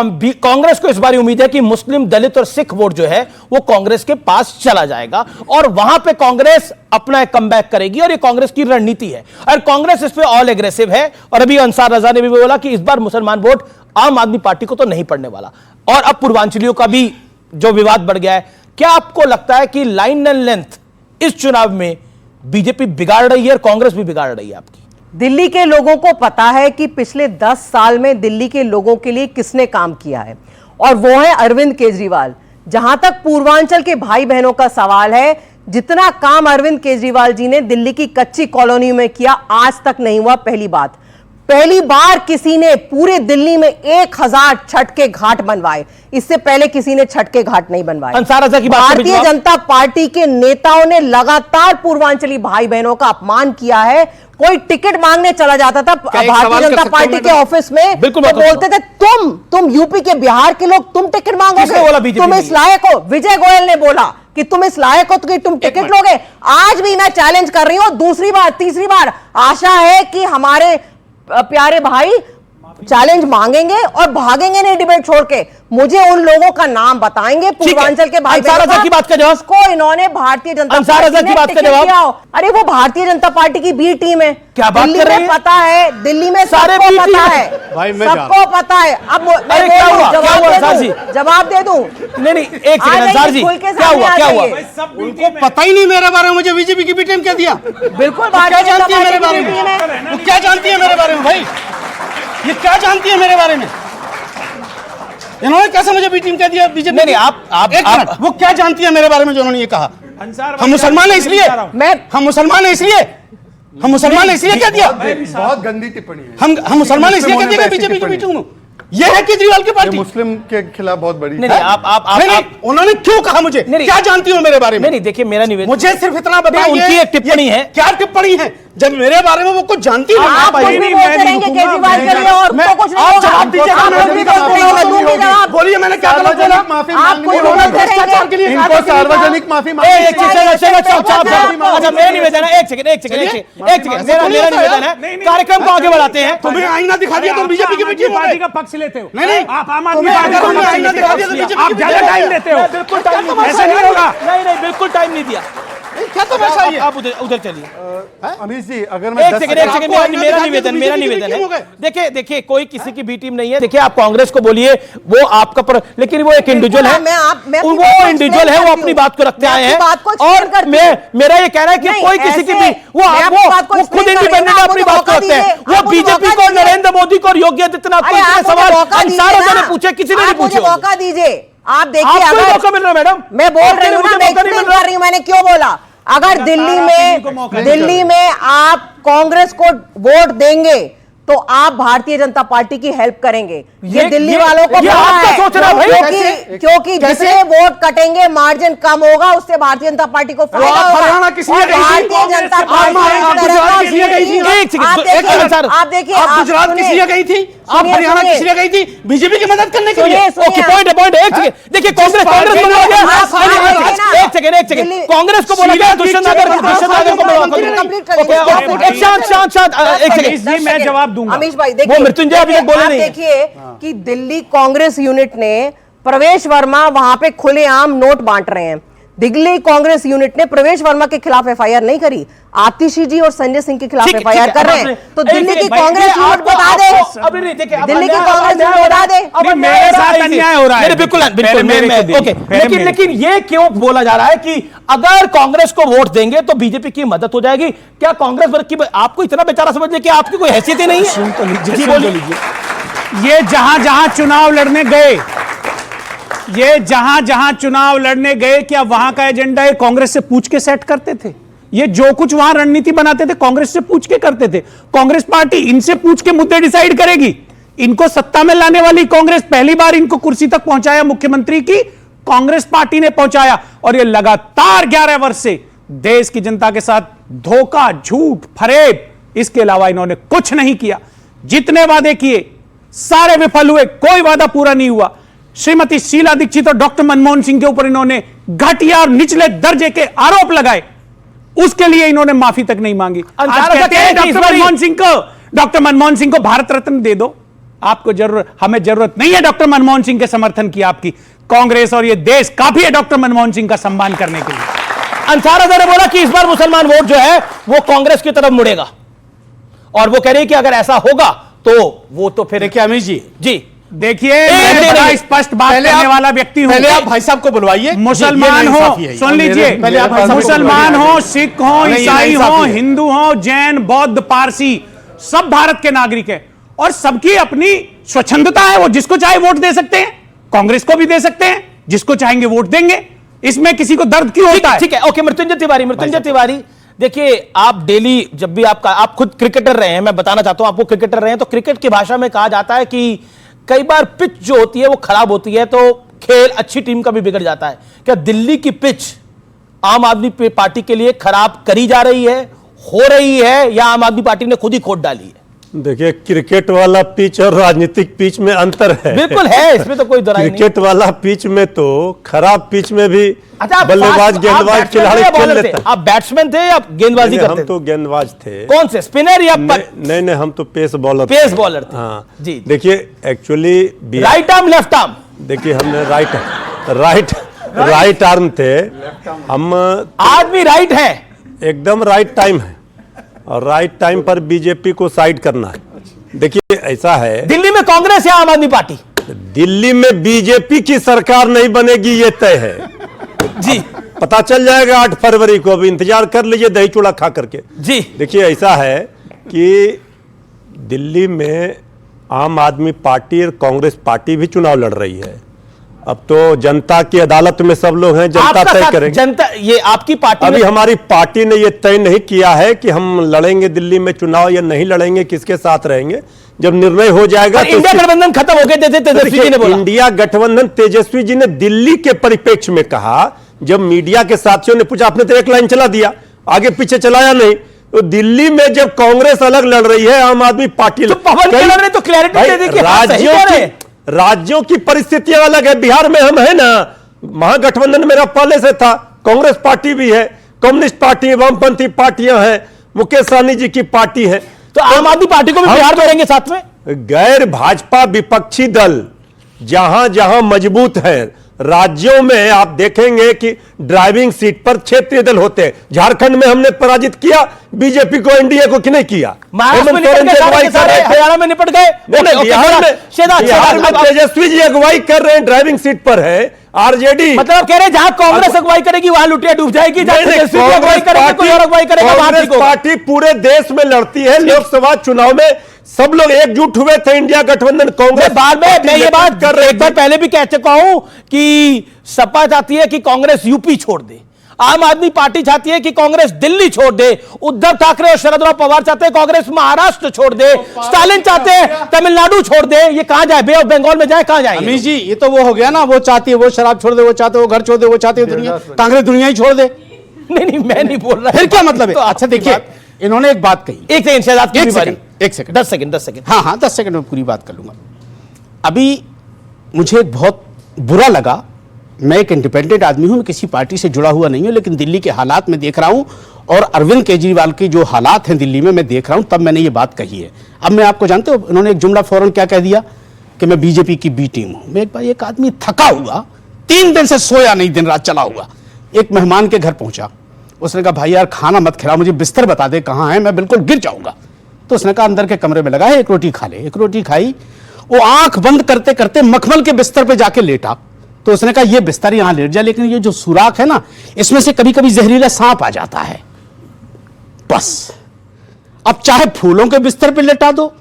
कांग्रेस को इस बार उम्मीद है कि मुस्लिम, दलित और सिख वोट जो है वो कांग्रेस के पास चला जाएगा, और वहां पे कांग्रेस अपना एक कमबैक करेगी, और ये कांग्रेस की रणनीति है, और कांग्रेस इस पे ऑल एग्रेसिव है। और अभी अंसार रजा ने भी बोला कि इस बार मुसलमान वोट आम आदमी पार्टी को तो नहीं पड़ने वाला। और अब पूर्वांचलियों का भी जो विवाद बढ़ गया है, क्या आपको लगता है कि लाइन एंड लेंथ इस चुनाव में बीजेपी बिगाड़ रही है और कांग्रेस भी बिगाड़ रही है आपकी? दिल्ली के लोगों को पता है कि पिछले 10 साल में दिल्ली के लोगों के लिए किसने काम किया है, और वो है अरविंद केजरीवाल। जहां तक पूर्वांचल के भाई बहनों का सवाल है, जितना काम अरविंद केजरीवाल जी ने दिल्ली की कच्ची कॉलोनी में किया आज तक नहीं हुआ। पहली बार किसी ने पूरे दिल्ली में 1000 छठ के घाट बनवाए, इससे पहले किसी ने छठ के घाट नहीं बनवाए। भारतीय जनता पार्टी के नेताओं ने लगातार पूर्वांचली भाई बहनों का अपमान किया है। कोई टिकट मांगने चला जाता था भारतीय जनता पार्टी के ऑफिस में, तो बोलते थे तुम यूपी के, बिहार के लोग, तुम टिकट मांगोगे, तुम इस लायक हो। विजय गोयल ने बोला कि तुम इस लायक हो तो कि तुम टिकट लोगे। आज भी मैं चैलेंज कर रही हूं, दूसरी बार तीसरी बार, आशा है कि हमारे प्यारे भाई चैलेंज मांगेंगे और भागेंगे नहीं डिबेट छोड़ के। मुझे उन लोगों का नाम बताएंगे पूर्वांचल के भाई बहनों की बात का जवाब, को इन्होंने भारतीय जनता पार्टी की बात का जवाब। अरे वो भारतीय जनता पार्टी की बी टीम है, क्या बात कर रहे हैं? पता है, दिल्ली में सबको पता है, सबको पता है। अब जवाब दे दूं? नहीं, एक सेकंड अंसार जी, क्या हुआ? उनको पता ही नहीं मेरे बारे में, मुझे बीजेपी की बी टीम क्या दिया? बिल्कुल क्या जानती है मेरे बारे में? क्या जानती है मेरे बारे में भाई? ये क्या जानती है मेरे बारे में? इन्होंने कैसे मुझे बी टीम कह दिया बीजेपी? नहीं, आप वो क्या जानती है मेरे बारे में जो उन्होंने ये कहा? हम मुसलमान है इसलिए, हम मुसलमान है इसलिए क्या दिया? बहुत गंदी टिप्पणी है। हम मुसलमान है इसलिए क्या दिया बीजेपी की बी टीम? ये है केजरीवाल की पार्टी, मुस्लिम के खिलाफ बहुत बड़ी। नहीं, उन्होंने क्यों कहा मुझे? क्या जानती हो मेरे बारे में? नहीं, देखिए मेरा निवेदन, मुझे सिर्फ इतना बताइए, उनकी एक टिप्पणी है। क्या टिप्पणी है? जब मेरे बारे में वो कुछ जानती नहीं। आप कुछ भी बोलते रहेंगे केजरीवाल के लिए और तो कुछ नहीं होगा। जवाब दीजिए, बोलिए मैंने क्या गलत बोला? भ्रष्टाचार के लिए इनको सार्वजनिक माफी मेरा निवेदन है, एक सेकंड, मेरा निवेदन है, कार्यक्रम को आगे बढ़ाते हैं। तुम्हें आईना दिखा दिया, तुम बीजेपी की बीजेपी पार्टी का पक्ष लेते हो। नहीं, आप आम आदमी पार्टी का आईना दिखा दिया तो बीजेपी आप ज्यादा टाइम लेते हो। बिल्कुल टाइम ऐसा नहीं होगा। नहीं, बिल्कुल टाइम नहीं दिया। क्या तो वैसा ही है? आप उधर चलिए। अमीश जी, अगर मैं एक सेकंड, मेरा निवेदन है, देखिए कोई किसी की बी टीम नहीं है। देखिए आप कांग्रेस को बोलिए, वो आपका लेकिन वो एक इंडिविजुअल है, वो इंडिविजुअल है, वो अपनी बात को रखते आए हैं। और मेरा ये कहना है कि कोई किसी की भी, वो खुद इंडिपेंडेंट अपनी बात को रखते हैं। वो बीजेपी को, नरेंद्र मोदी को और योगी आदित्यनाथ को इतने सवाल अंसार ने पूछे, किसी ने नहीं पूछे। मौका दीजिए, आप देखिए, अगर मौका मिल रहा है मैडम, मैं बोल रही हूँ ना, मैं एक्सप्लेन कर रही हूँ मैंने क्यों बोला। अगर दिल्ली में आप कांग्रेस को वोट देंगे तो आप भारतीय जनता पार्टी की हेल्प करेंगे। ये दिल्ली वालों को पता है, क्योंकि जिससे वोट कटेंगे, मार्जिन कम होगा, उससे भारतीय जनता पार्टी को फायदा होगा। भारतीय जनता पार्टी किस लिए गई थी? आप देखिए, आप गुजरात किस लिए गई थी? आप हरियाणा किस लिए गई थी? बीजेपी की मदद करने के लिए। ओके, पॉइंट है, एक सेकंड। देखिए, कांग्रेस को बोला गया, एक सेकंड, कांग्रेस को बोला गया दुष्यंत नागर को मैं जवाब दूंगा। अमीश भाई वो मृत्युंजय अभी तक बोले नहीं। देखिए कि दिल्ली कांग्रेस यूनिट ने प्रवेश वर्मा वहां पे खुलेआम नोट बांट रहे हैं। दिल्ली कांग्रेस यूनिट ने प्रवेश वर्मा के खिलाफ एफआईआर नहीं करी, आतिशी जी और संजय सिंह के खिलाफ एफआईआर कर रहे हैं। तो दिल्ली की कांग्रेस यूनिट बता दे, दिल्ली की कांग्रेस यूनिट बता दे मेरे साथ अन्याय हो रहा है। बिल्कुल ओके, लेकिन ये क्यों बोला जा रहा है कि अगर कांग्रेस को वोट देंगे तो बीजेपी की मदद हो जाएगी? क्या कांग्रेस वर्ग की आपको इतना बेचारा समझ ले कि आपकी कोई हैसियत ही नहीं है? जी बोलिए। ये जहां जहां चुनाव लड़ने गए, ये जहां जहां चुनाव लड़ने गए, क्या वहां का एजेंडा ये कांग्रेस से पूछ के सेट करते थे? ये जो कुछ वहां रणनीति बनाते थे कांग्रेस से पूछ के करते थे। कांग्रेस पार्टी इनसे पूछ के मुद्दे डिसाइड करेगी। इनको सत्ता में लाने वाली कांग्रेस, पहली बार इनको कुर्सी तक पहुंचाया मुख्यमंत्री की कांग्रेस पार्टी ने पहुंचाया, और ये लगातार 11 वर्ष से देश की जनता के साथ धोखा, झूठ, फरेब, इसके अलावा इन्होंने कुछ नहीं किया। जितने वादे किए सारे विफल हुए, कोई वादा पूरा नहीं हुआ। श्रीमती शीला दीक्षित और डॉक्टर मनमोहन सिंह के ऊपर इन्होंने घटिया और निचले दर्जे के आरोप लगाए, उसके लिए इन्होंने माफी तक नहीं मांगी। आज कहते हैं डॉक्टर मनमोहन सिंह को भारत रत्न दे दो। आपको जरूरत, हमें जरूरत नहीं है डॉक्टर मनमोहन सिंह के समर्थन की। आपकी कांग्रेस और ये देश काफी है डॉक्टर मनमोहन सिंह का सम्मान करने के लिए। अंसार अजहर ने बोला कि इस बार मुसलमान वोट जो है वो कांग्रेस की तरफ मुड़ेगा, और वो कह रही है कि अगर ऐसा होगा तो वो तो फिर देखिए अमीश जी, देखिए मैं स्पष्ट बात करने वाला व्यक्ति हूं। पहले आप भाई साहब को बुलवाइए। मुसलमान हो, सुन लीजिए, मुसलमान हो, सिख हो, ईसाई हो, हिंदू हो, जैन, बौद्ध, पारसी, सब भारत के नागरिक हैं और सबकी अपनी स्वच्छंदता है। वो जिसको चाहे वोट दे सकते हैं, कांग्रेस को भी दे सकते हैं, जिसको चाहेंगे वोट देंगे। इसमें किसी को दर्द क्यों होता है? ठीक है, ओके। मृत्युंजय तिवारी, देखिए, आप डेली जब भी आप खुद क्रिकेटर रहे हैं, मैं बताना चाहता हूं आपको, क्रिकेटर रहे हैं, तो क्रिकेट की भाषा में कहा जाता है कि कई बार पिच जो होती है वो खराब होती है तो खेल अच्छी टीम का भी बिगड़ जाता है। क्या दिल्ली की पिच आम आदमी पार्टी के लिए खराब करी जा रही है, हो रही है, या आम आदमी पार्टी ने खुद ही खोट डाली है? देखिए, क्रिकेट वाला पिच और राजनीतिक पिच में अंतर है। बिल्कुल है, इसमें तो कोई दो राय नहीं। क्रिकेट वाला पिच में तो खराब पिच में भी बल्लेबाज, गेंदबाज खिलाड़ी खेल लेते हैं। आप बैट्समैन थे या गेंदबाजी करते थे? हम तो गेंदबाज थे। कौन से, स्पिनर या नहीं, हम तो पेस बॉलर थे। हाँ जी। देखिए, actually right arm, left arm? देखिए, हमने राइट आर्म थे हम। आदमी राइट है, एकदम राइट टाइम है, और राइट टाइम पर बीजेपी को साइड करना है। देखिए, ऐसा है, दिल्ली में कांग्रेस या आम आदमी पार्टी? दिल्ली में बीजेपी की सरकार नहीं बनेगी, ये तय है जी। पता चल जाएगा 8 फरवरी को। अभी इंतजार कर लीजिए दही चूड़ा खा करके जी। देखिए, ऐसा है कि दिल्ली में आम आदमी पार्टी और कांग्रेस पार्टी भी चुनाव लड़ रही है। अब तो जनता की अदालत में सब लोग हैं, जनता तय करेंगे। जनता, ये आपकी पार्टी? अभी हमारी पार्टी ने ये तय नहीं किया है कि हम लड़ेंगे दिल्ली में चुनाव या नहीं लड़ेंगे, किसके साथ रहेंगे। जब निर्णय हो जाएगा तो इंडिया गठबंधन खत्म हो गया, जैसे तेजस्वी जी ने बोला। इंडिया गठबंधन, तेजस्वी जी ने दिल्ली के परिप्रेक्ष्य में कहा। जब मीडिया के साथियों ने पूछा, आपने तो एक लाइन चला दिया, आगे पीछे चलाया नहीं। तो दिल्ली में जब कांग्रेस अलग लड़ रही है, आम आदमी पार्टी तो पवन के लड़ रहे, तो क्लैरिटी दे दी कि राज्यों की परिस्थितियां अलग है। बिहार में हम है ना, महागठबंधन मेरा पहले से था, कांग्रेस पार्टी भी है, कम्युनिस्ट पार्टी, वामपंथी पार्टियां हैं, मुकेश सहनी जी की पार्टी है। तो आम आदमी पार्टी को भी बिहार में रहेंगे साथ में? गैर भाजपा विपक्षी दल जहां जहां मजबूत है, राज्यों में आप देखेंगे कि ड्राइविंग सीट पर क्षेत्रीय दल होते हैं। झारखंड में हमने पराजित किया बीजेपी को, एनडीए को कि नहीं किया? हरियाणा में निपट गए। बिहार में तेजस्वी जी अगुवाई कर रहे हैं, ड्राइविंग सीट पर है आरजेडी। मतलब कह रहे जहां कांग्रेस अगुवाई करेगी वहां लुटिया डूब जाएगी, जहां तेजस्वी अगुवाई करेगी कोई और अगुवाई करेगा। कांग्रेस पार्टी पूरे देश में लड़ती है। लोकसभा चुनाव में सब लोग एकजुट हुए थे, इंडिया गठबंधन कांग्रेस। बाद में मैं ये बात कर रहे, एक बार पहले भी कह चुका हूं कि सपा चाहती है कि कांग्रेस यूपी छोड़ दे, आम आदमी पार्टी चाहती है कि कांग्रेस दिल्ली छोड़ दे, उद्धव ठाकरे और शरद पवार चाहते हैं कांग्रेस महाराष्ट्र छोड़ दे, स्टालिन चाहते हैं तमिलनाडु छोड़ दे। ये कहां जाए, बे ऑफ बंगाल में जाए, कहां जाए? अमीश जी, ये तो वो हो गया ना, वो चाहती है वो शराब छोड़ दे, वो चाहते वो घर छोड़ दे, वो चाहते दुनिया, कांग्रेस दुनिया ही छोड़ दे। नहीं, मैं नहीं बोल रहा। फिर क्या मतलब है? अच्छा देखिए, इन्होंने एक बात कही। एक सेकंड शहजाद की एक भी बारी। सेकंड, एक सेकंड, 10 सेकंड 10 सेकंड। हाँ 10 सेकंड में पूरी बात कर लूंगा। अभी मुझे बहुत बुरा लगा, मैं एक इंडिपेंडेंट आदमी हूं, मैं किसी पार्टी से जुड़ा हुआ नहीं हूं, लेकिन दिल्ली के हालात में देख रहा हूं और अरविंद केजरीवाल की जो हालात हैं दिल्ली में मैं देख रहा हूं, तब मैंने ये बात कही है। अब मैं आपको जानते हो, इन्होंने एक जुमला फौरन क्या कह दिया कि मैं बीजेपी की बी टीम हूं। मैं एक बार, एक आदमी थका हुआ, 3 दिन से सोया नहीं, दिन रात चला हुआ, एक मेहमान के घर पहुंचा, उसने कहा भाई यार खाना मत खिला, मुझे बिस्तर बता दे कहां है, मैं बिल्कुल गिर जाऊंगा। तो उसने कहा अंदर के कमरे में लगा है, एक रोटी खा ले। एक रोटी खाई, वो आंख बंद करते करते मखमल के बिस्तर पे जाके लेटा। तो उसने कहा ये बिस्तर यहां लेट जा, लेकिन ये जो सुराख है ना, इसमें से कभी कभी जहरीला सांप आ जाता है। बस अब चाहे फूलों के बिस्तर पे लेटा दो,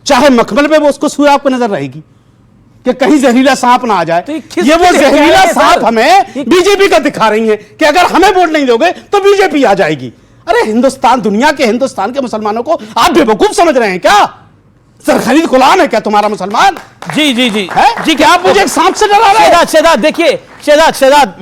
चाहे मखमल पे, वो उसको सुराख पे नजर रहेगी कि कहीं जहरीला सांप ना आ जाए। ये वो जहरीला सांप हमें बीजेपी का दिखा रही है कि अगर हमें वोट नहीं दोगे तो बीजेपी आ जाएगी। अरे हिंदुस्तान, दुनिया के हिंदुस्तान के मुसलमानों को आप बेवकूफ समझ रहे हैं क्या? सरखरीद गुलाम है क्या तुम्हारा मुसलमान? जी जी जी है जी, क्या आप मुझे एक सांप से डरा रहे हैं? शहजाद देखिए, शहजाद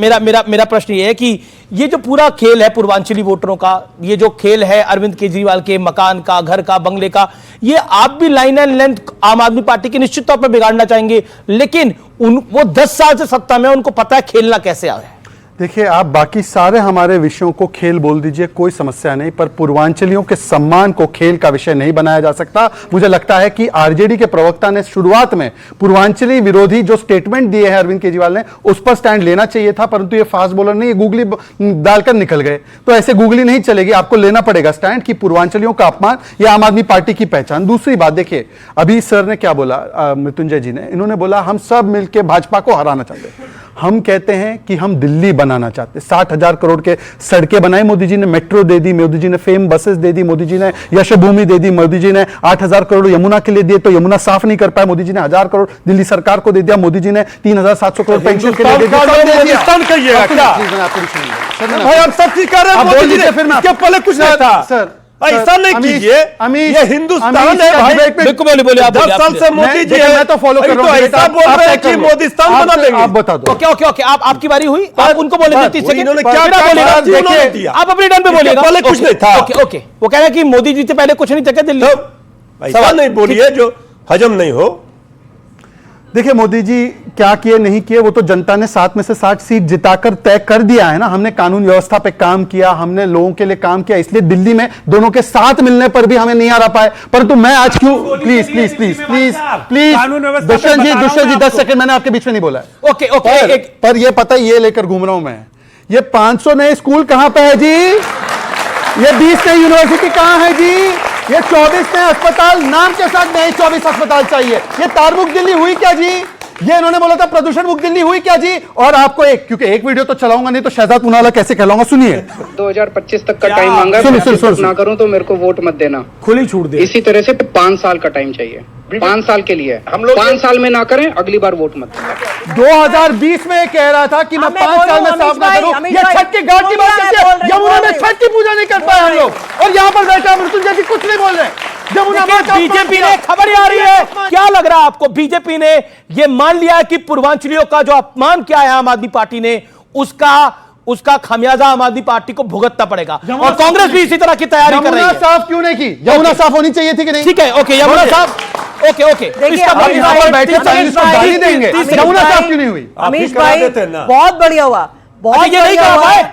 मेरा प्रश्न ये है कि ये जो पूरा खेल है पूर्वांचली वोटरों का, ये जो खेल है अरविंद केजरीवाल के मकान का, घर का, बंगले का, ये आप भी लाइन एंड लेंथ आम आदमी पार्टी की निश्चित तौर पर बिगाड़ना चाहेंगे, लेकिन वो 10 साल से सत्ता में, उनको पता है खेलना कैसे आ रहा है। देखिए, आप बाकी सारे हमारे विषयों को खेल बोल दीजिए, कोई समस्या नहीं, पर पूर्वांचलियों के सम्मान को खेल का विषय नहीं बनाया जा सकता। मुझे लगता है कि आरजेडी के प्रवक्ता ने शुरुआत में पूर्वांचली विरोधी जो स्टेटमेंट दिए हैं अरविंद केजरीवाल ने, उस पर स्टैंड लेना चाहिए था, परंतु ये फास्ट बॉलर नहीं, ये गूगली डालकर निकल गए। तो ऐसे गूगली नहीं चलेगी, आपको लेना पड़ेगा स्टैंड कि पूर्वांचलियों का अपमान ये आम आदमी पार्टी की पहचान। दूसरी बात देखिए, अभी सर ने क्या बोला, मृत्युंजय जी ने, इन्होंने बोला हम सब मिलकर भाजपा को हराना चाहते हैं। हम कहते हैं कि हम दिल्ली बनाना चाहते हैं। 60,000 करोड़ के सड़कें बनाई मोदी जी ने, मेट्रो दे दी मोदी जी ने, फेम बसेस दे दी मोदी जी ने, यशोभूमि दे दी मोदी जी ने, 8,000 करोड़ यमुना के लिए दिए तो यमुना साफ नहीं कर पाए मोदी जी ने, 1,000 करोड़ दिल्ली सरकार को दे दिया मोदी जी ने, 3,700 करोड़ पेंशन के लिए दे दिया। भाई आप सब चीज कर रहे हैं मोदी जी ने, इसके पहले कुछ नहीं था सर। ऐसा नहीं कीजिए, ये हिंदुस्तान है भाई। बिल्कुल बोलिए आप। 10 साल से मोदी जी मैं तो फॉलो कर रहा हूं। ऐसा बोल रहे हैं कि मोदीस्तान बना देंगे। आप बता दो। ओके आपकी बारी हुई, आप उनको बोले 30 सेकंड। इन्होंने क्या बोलेगा, आप अपने टर्न पे बोलिएगा। पहले कुछ नहीं था। ओके वो कह रहे हैं कि मोदी जी से पहले कुछ नहीं था क्या दिल्ली? ऐसा नहीं बोलिए जो हजम नहीं हो। देखिए, मोदी जी क्या किए नहीं किए वो तो जनता ने 7 में से 60 सीट जिताकर तय कर दिया है ना। हमने कानून व्यवस्था पे काम किया, हमने लोगों के लिए काम किया, इसलिए दिल्ली में दोनों के साथ मिलने पर भी हमें नहीं हरा पाए। परंतु मैं आज क्यों, प्लीज दुष्यंत जी 10 सेकंड, मैंने आपके बीच में नहीं बोला है। ओके पर ये पता है, ये लेकर घूम रहा हूं मैं, ये 500 नए स्कूल कहां पे है जी? ये 20 नई यूनिवर्सिटी कहां है जी? ये 24 नए अस्पताल, नाम के साथ नए 24 अस्पताल चाहिए। ये तार मुक्त दिल्ली हुई क्या जी? ये इन्होंने बोला था प्रदूषण मुक्त दिल्ली हुई क्या जी? और आपको क्योंकि एक वीडियो तो चलाऊंगा नहीं तो शहजाद पूनावाला कैसे कहलाऊंगा, सुनिए। 2025 तक का टाइम मांगा, ना करूं तो मेरे को वोट मत देना, खुली छूट दे। इसी तरह से 5 साल का टाइम चाहिए, 5 साल के लिए। हम लोग 5 साल में ना करें, अगली बार वोट मत देना। 2020 में कह रहा था कि मैं 5 साल में साफ ना करूं। ये छठ की घाट की बात करते हैं, यमुना में छठ की पूजा नहीं कर पाए हम लोग, और यहाँ पर बैठा मृत्युंजय जी कुछ नहीं बोल रहे। बीजेपी ने, खबर आ रही है, क्या लग रहा है आपको, बीजेपी ने ये मान लिया है कि पूर्वांचलियों का जो अपमान किया है आम आदमी पार्टी ने, उसका खामियाजा आम आदमी पार्टी को भुगतना पड़ेगा, और कांग्रेस भी इसी तरह की तैयारी कर रही है। साफ क्यों नहीं की? यमुना साफ होनी चाहिए थी कि नहीं? ठीक है, ओके यमुना साफ, ओके यहाँ पर बैठे गाली देंगे, यमुना साफ क्यों नहीं हुई? अमीश भाई बहुत बढ़िया हुआ, बहुत ये नहीं कहा भाई,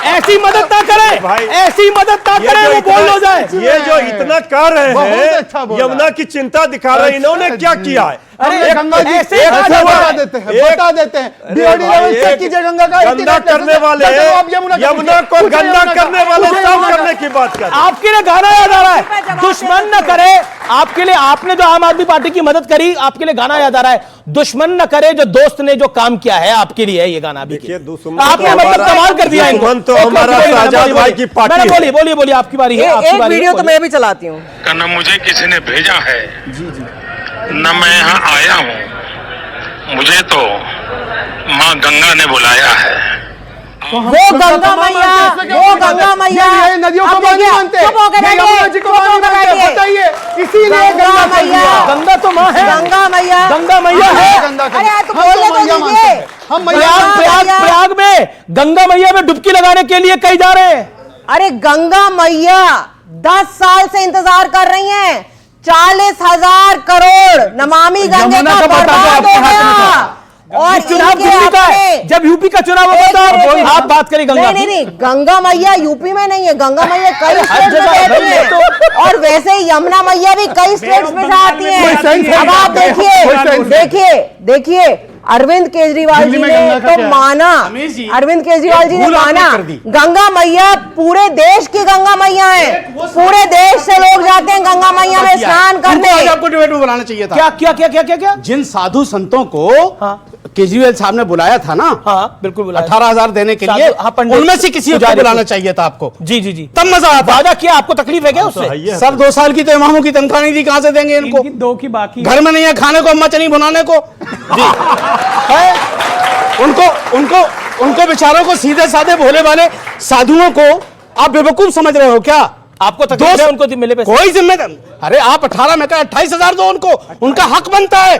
ऐसी मदद ना करें, ऐसी मदद ना करें, वो बोल हो जाए। ये जो इतना कर रहे हैं, यमुना की चिंता दिखा रहे हैं, इन्होंने क्या किया है? अरे गंगा जी बता देते हैं बीओडी लेवल चेक कीजिए गंगा का। गंदा करने वाले, यमुना को गंदा करने वाले साफ करने की बात कर। आपके लिए गाना याद आ रहा है, दुश्मन न करे, आपके लिए, आपने जो आम आदमी पार्टी की मदद करी, आपके लिए गाना याद आ रहा है, दुश्मन न करे जो दोस्त ने जो काम किया है, आपके लिए ये गाना भी। आपने मतलब कमाल कर दिया इनको। तो हमारा आजाद भाई की पार्टी। बोलिए आपकी बारी है। एक वीडियो तो मैं भी चलाती हूँ। न मुझे किसी ने भेजा है, न मैं यहाँ आया हूँ, मुझे तो माँ गंगा ने बुलाया है। वो गंगा मैया नदियों को मां नहीं मानते, यमुना जी को मां नहीं मानते, बताइए। इसीलिए गंगा मैया, गंगा तो माँ है, गंगा मैया है। अरे तो बोलने तो दीजिए। हम प्रयाग में गंगा मैया में डुबकी लगाने के लिए कहीं जा रहे हैं। अरे गंगा मैया 10 साल से इंतजार कर रही हैं। 40,000 करोड़ नमामि गंगे का बर्बाद हो गया। और चुनाव दिल्ली का है, जब यूपी का चुनाव होगा तो आप बात करें गंगा। नहीं, गंगा मैया यूपी में नहीं है, गंगा मैया कई स्टेट में रहती है। और वैसे ही यमुना मैया भी कई स्टेट्स में आती है। अब आप देखिए अरविंद केजरीवाल जी ने तो माना, अरविंद केजरीवाल जी ने माना गंगा मैया पूरे देश की गंगा मैया है। पूरे देश से लोग जाते हैं गंगा मैया में स्नान करने। आपको डिबेट में बुलाना चाहिए था। क्या जिन साधु संतों को केजरीवाल साहब ने बुलाया था ना, हाँ बिल्कुल बुलाया, 18,000 देने के लिए, उनमें से किसी को बुलाना चाहिए था आपको। जी, तब मजा आता। वादा किया, आपको तकलीफ है क्या उससे? सब 2 साल की तो इमामों की तनख्वाह नहीं दी, कहां से देंगे इनको? 2 की बाकी घर में नहीं है खाने को, अम्मा चनी बनाने को। जी है उनको बेचारों को, सीधे साधे भोले वाले साधुओं को आप बेवकूफ समझ रहे हो क्या? आपको तकलीफ है उनको मिले पैसे? कोई जिम्मेदार, अरे आप 18 में 28,000 दो उनको, उनका हक बनता है।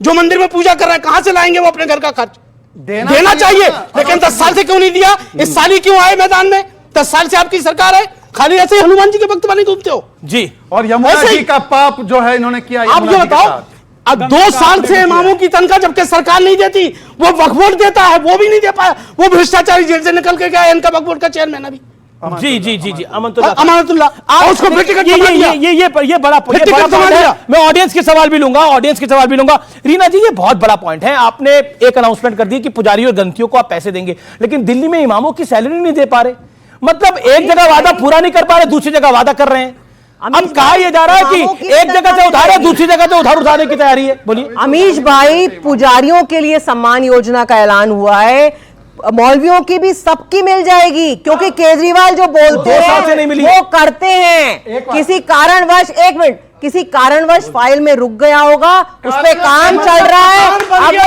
जो मंदिर में पूजा कर रहे हैं कहां से लाएंगे वो अपने घर का खर्च? देना चाहिए, लेकिन 10 साल से क्यों नहीं दिया? इस साल ही क्यों आए मैदान में? 10 साल से आपकी सरकार है, खाली ऐसे ही हनुमान जी के भक्त बने घूमते हो। जी, और यमुना जी का पाप जो है इन्होंने किया। आप ये बताओ, अब 2 साल से इमामों की तनख्वाह जबकि सरकार नहीं देती, वो वक्फ बोर्ड देता है, वो भी नहीं दे पाया। वो भ्रष्टाचारी जेल से निकल के गया, इनका वक्फ बोर्ड का चेयरमैन अभी। जी अमानतुल्लाह उसको फ्री टिकट ये बड़ा पॉइंट है। मैं ऑडियंस के सवाल भी लूंगा। रीना जी, ये बहुत बड़ा पॉइंट है। आपने एक अनाउंसमेंट कर दी कि पुजारी और गंतियों को आप पैसे देंगे, लेकिन दिल्ली में इमामों की सैलरी नहीं दे पा रहे। मतलब एक जगह वादा पूरा नहीं कर पा रहे, दूसरी जगह वादा कर रहे हैं। अब कहा यह जा रहा है कि एक जगह से उधार है, दूसरी जगह से उधार उठाने की तैयारी है। बोलिए अमीश भाई, पुजारियों के लिए सम्मान योजना का ऐलान हुआ है, मौलवियों की भी सबकी मिल जाएगी, क्योंकि केजरीवाल जो बोलते हैं वो करते हैं। किसी कारणवश, एक मिनट, किसी कारणवश फाइल में रुक गया होगा, उस पे काम चल रहा है, अब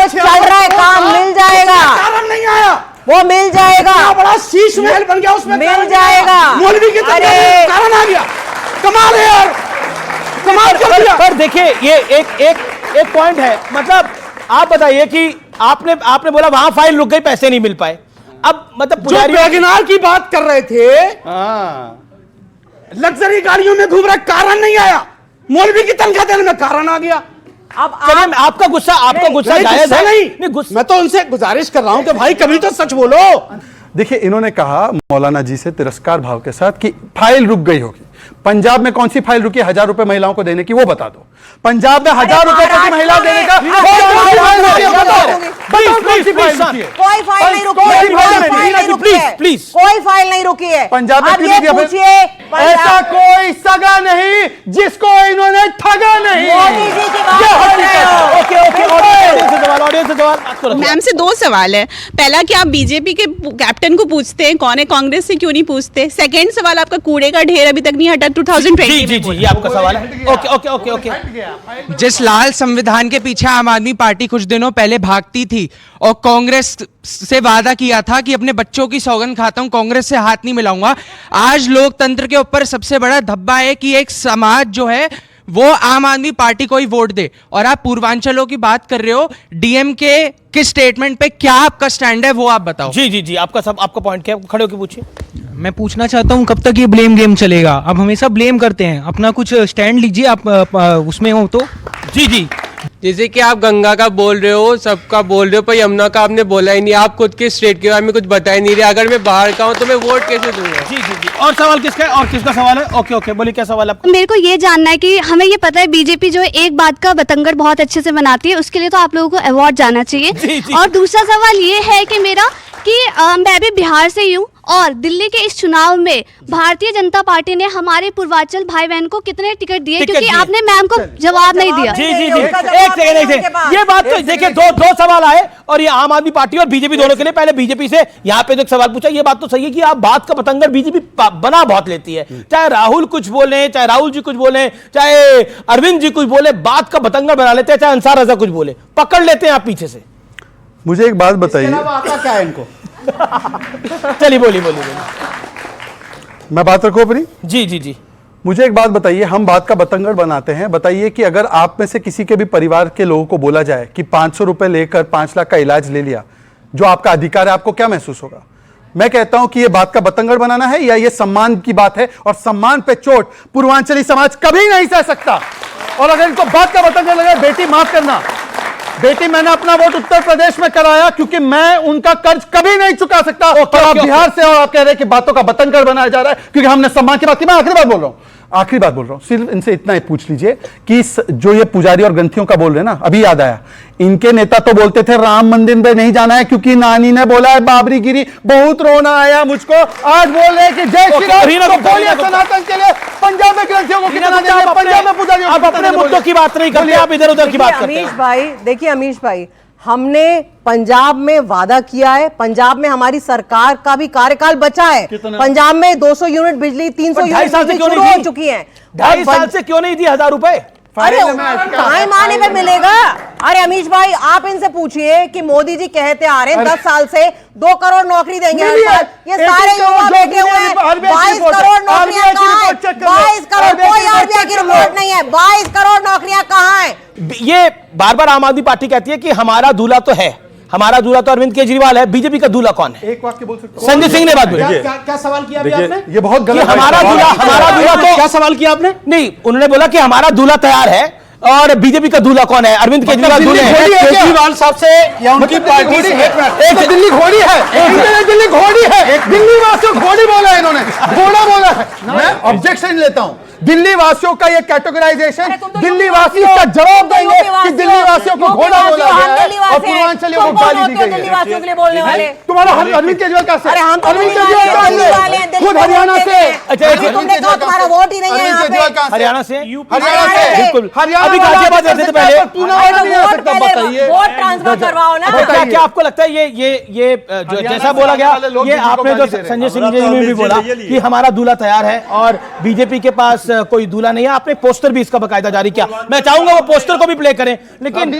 चल रहा है, काम मिल जाएगा। नहीं आया, वो मिल जाएगा। बड़ा शीश महल बन गया, उसमें मिल जाएगा। मौलवी के कारण आ गया। कमाल है यार, कमाल कर दिया। पर देखिए, ये एक पॉइंट है। मतलब आप बताइए कि आपने बोला वहां फाइल रुक गई, पैसे नहीं मिल पाए। अब मतलब जो वैगनआर की बात कर रहे थे, लग्जरी गाड़ियों में घूम रहे, कारण नहीं आया। मौलवी की तनख्वाह देने में कारण आ गया। अब आपका गुस्सा जायज है? नहीं, मैं तो उनसे गुजारिश कर रहा हूं कि भाई कभी तो सच बोलो। देखिए, इन्होंने कहा मौलाना जी से तिरस्कार भाव के साथ कि फाइल रुक गई होगी। पंजाब में कौन सी फाइल रुकी? 1,000 रुपए महिलाओं को देने की, वो बता दो। पंजाब में 1,000 रुपए प्रति महिला देने का कोई फाइल नहीं रुकी है, प्लीज कोई फाइल नहीं रुकी है। पंजाब में ये पूछिए, ऐसा कोई सगा नहीं जिसको इन्होंने ठगा नहीं। मोदी जी की बात। मैम से 2 सवाल है। पहला कि आप बीजेपी के कैप्टन को पूछते हैं कौन है, कांग्रेस से क्यों नहीं पूछते? सेकंड सवाल, आपका कूड़े का ढेर अभी तक नहीं हटा 2020 जी, ये आपका सवाल है। ओके। जिस लाल संविधान के पीछे आम आदमी पार्टी कुछ दिनों पहले भागती थी और कांग्रेस से वादा किया था कि अपने बच्चों की सौगंध खाता हूं, कांग्रेस से हाथ नहीं मिलाऊंगा, आज लोकतंत्र के ऊपर सबसे बड़ा धब्बा है कि एक समाज जो है वो आम आदमी पार्टी को ही वोट दे। और आप पूर्वांचलों की बात कर रहे हो, डीएमके के स्टेटमेंट पे क्या आपका स्टैंड है वो आप बताओ। जी, आपका पॉइंट क्या है? खड़े होकर पूछिए। मैं पूछना चाहता हूं कब तक ये ब्लेम गेम चलेगा? आप हमेशा ब्लेम करते हैं, अपना कुछ स्टैंड लीजिए, आप उसमें हो तो। जी, जैसे कि आप गंगा का बोल रहे हो, सबका बोल रहे हो, पर यमुना का आपने बोला ही नहीं। आप खुद के स्टेट के बारे में कुछ बता ही नहीं रहे। अगर मैं बाहर का हूँ तो मैं वोट कैसे दूंगा? जी। और सवाल किसका है? और किसका सवाल है? ओके, बोलिए क्या सवाल है आपका? मेरे को ये जानना है कि हमें ये पता है बीजेपी जो है एक बात का बतंगड़ बहुत अच्छे से बनाती है, उसके लिए तो आप लोगों को अवार्ड जाना चाहिए। और दूसरा सवाल ये है कि मेरा कि मैं भी बिहार से हूँ और दिल्ली के इस चुनाव में भारतीय जनता पार्टी ने हमारे पूर्वांचल भाई बहन को कितने टिकट दिए? क्योंकि आपने मैम को जवाब नहीं दिया। जी, एक सेकंड। ये बात तो देखिए, दो सवाल आए और ये आम आदमी पार्टी और बीजेपी दोनों के लिए। पहले बीजेपी से यहाँ पे जो सवाल पूछा, ये बात तो सही है कि आप बात का पतंगर बीजेपी बना बहुत लेती है। चाहे राहुल कुछ बोले, चाहे राहुल जी कुछ बोले, चाहे अरविंद जी कुछ बोले, बात का पतंगर बना लेते हैं। चाहे अंसार रजा कुछ बोले, पकड़ लेते हैं आप पीछे से। मुझे एक बात बताइए, क्या है इनको? चलिए बोलिए। मैं बात रखूं अपनी? जी। मुझे एक बात बताइए, हम बात का बतंगड़ बनाते हैं। बताइए कि अगर आप में से किसी के भी परिवार के लोगों को बोला जाए कि 500 रुपए लेकर 5 लाख का इलाज ले लिया, जो आपका अधिकार है, आपको क्या महसूस होगा? मैं कहता हूं कि यह बात का बतंगड़ बनाना है या यह सम्मान की बात है, और सम्मान पे चोट पूर्वांचली समाज कभी नहीं सह सकता। और अगर इनको बात का बतंगड़ लगे, बेटी माफ करना, बेटी मैंने अपना वोट उत्तर प्रदेश में कराया क्योंकि मैं उनका कर्ज कभी नहीं चुका सकता। और आप बिहार से और आप कह रहे हैं कि बातों का बतंगड़ बनाया जा रहा है क्योंकि हमने सम्मान की बात की। मैं आखिरी बात बोल रहा हूं, सिर्फ इनसे इतना ही पूछ लीजिए कि जो ये पुजारी और ग्रंथियों का बोल रहे हैं ना, अभी याद आया, इनके नेता तो बोलते थे राम मंदिर में नहीं जाना है क्योंकि नानी ने बोला है बाबरी गिरी, बहुत रोना आया मुझको। आज बोल रहे हैं कि जय श्री राम, तो बोलिए सनातन के लिए पंजाब में ग्रंथियों को कितना देंगे, पंजाब में पुजारियों को अपने मुद्दों की बात नहीं करते, आप इधर उधर की बात करते हैं। अमीश भाई, देखिए अमीश भाई, हमने पंजाब में वादा किया है, पंजाब में हमारी सरकार का भी कार्यकाल बचा है। पंजाब में 200 यूनिट बिजली, 300 यूनिट बिजली शुरू हो चुकी है। 2.5 साल से क्यों नहीं दी 1000 रुपए? अरे टाइम आने पे मिलेगा। अरे अमीश भाई, आप इनसे पूछिए कि मोदी जी कहते आ रहे हैं 10 साल से 2 करोड़ नौकरी देंगे हर साल। ये सारे युवा बैठे हुए हैं, 22 करोड़ नौकरियां कहाँ हैं? 22 करोड़, कोई आरबीआई की रिपोर्ट नहीं है, 22 करोड़ नौकरियां कहाँ हैं? ये बार बार आम आदमी पार्टी कहती है कि हमारा दूल्हा तो है, हमारा दूल्हा तो अरविंद केजरीवाल है, बीजेपी का दूल्हा कौन है? एक वाक्य बोल सकते हो? संजय सिंह ने बात बोली। क्या सवाल किया अभी आपने? ये बहुत गलत, हमारा दूल्हा तो क्या सवाल किया आपने? नहीं, उन्होंने बोला कि हमारा दूल्हा तैयार है और बीजेपी का दूल्हा कौन है? अरविंद केजरीवाल दूल्हे हैं। केजरीवाल साहब से या उनकी पार्टी से एक दिल्ली घोड़ी है, दिल्ली घोड़ी है, दिल्ली वासियों घोड़ी बोला है इन्होंने, घोड़ा बोला है। मैं ऑब्जेक्शन लेता हूं, दिल्ली वासियों का ये कैटेगराइजेशन, दिल्ली वासी इसका जवाब देंगे कि दिल्ली वासियों को घोड़ा बोला गया है और पूर्वांचलियों को गाली दी गई है। दिल्ली वासियों के लिए बोलने वाले तुम्हारा अरविंद केजरीवाल का, अरे हम अरविंद केजरीवाल खुद हरियाणा से, तुमने कहा तुम्हारा वोट ही नहीं है यहाँ पे। हरियाणा से, हरियाणा से, बिल्कुल। हरियाणा अभी गाजियाबाद रहते थे पहले। वोट ट्रांसफर करवाओ ना। क्या आपको लगता है ये जो जैसा बोला गया, ये आपने जो संजय सिंह जी ने भी बोला कि हमारा दूल्हा तैयार है और बीजेपी के पास कोई दूल्हा नहीं है, आपने पोस्टर भी इसका बकायदा जारी किया। मैं चाहूंगा वो पोस्टर को भी प्ले करें, लेकिन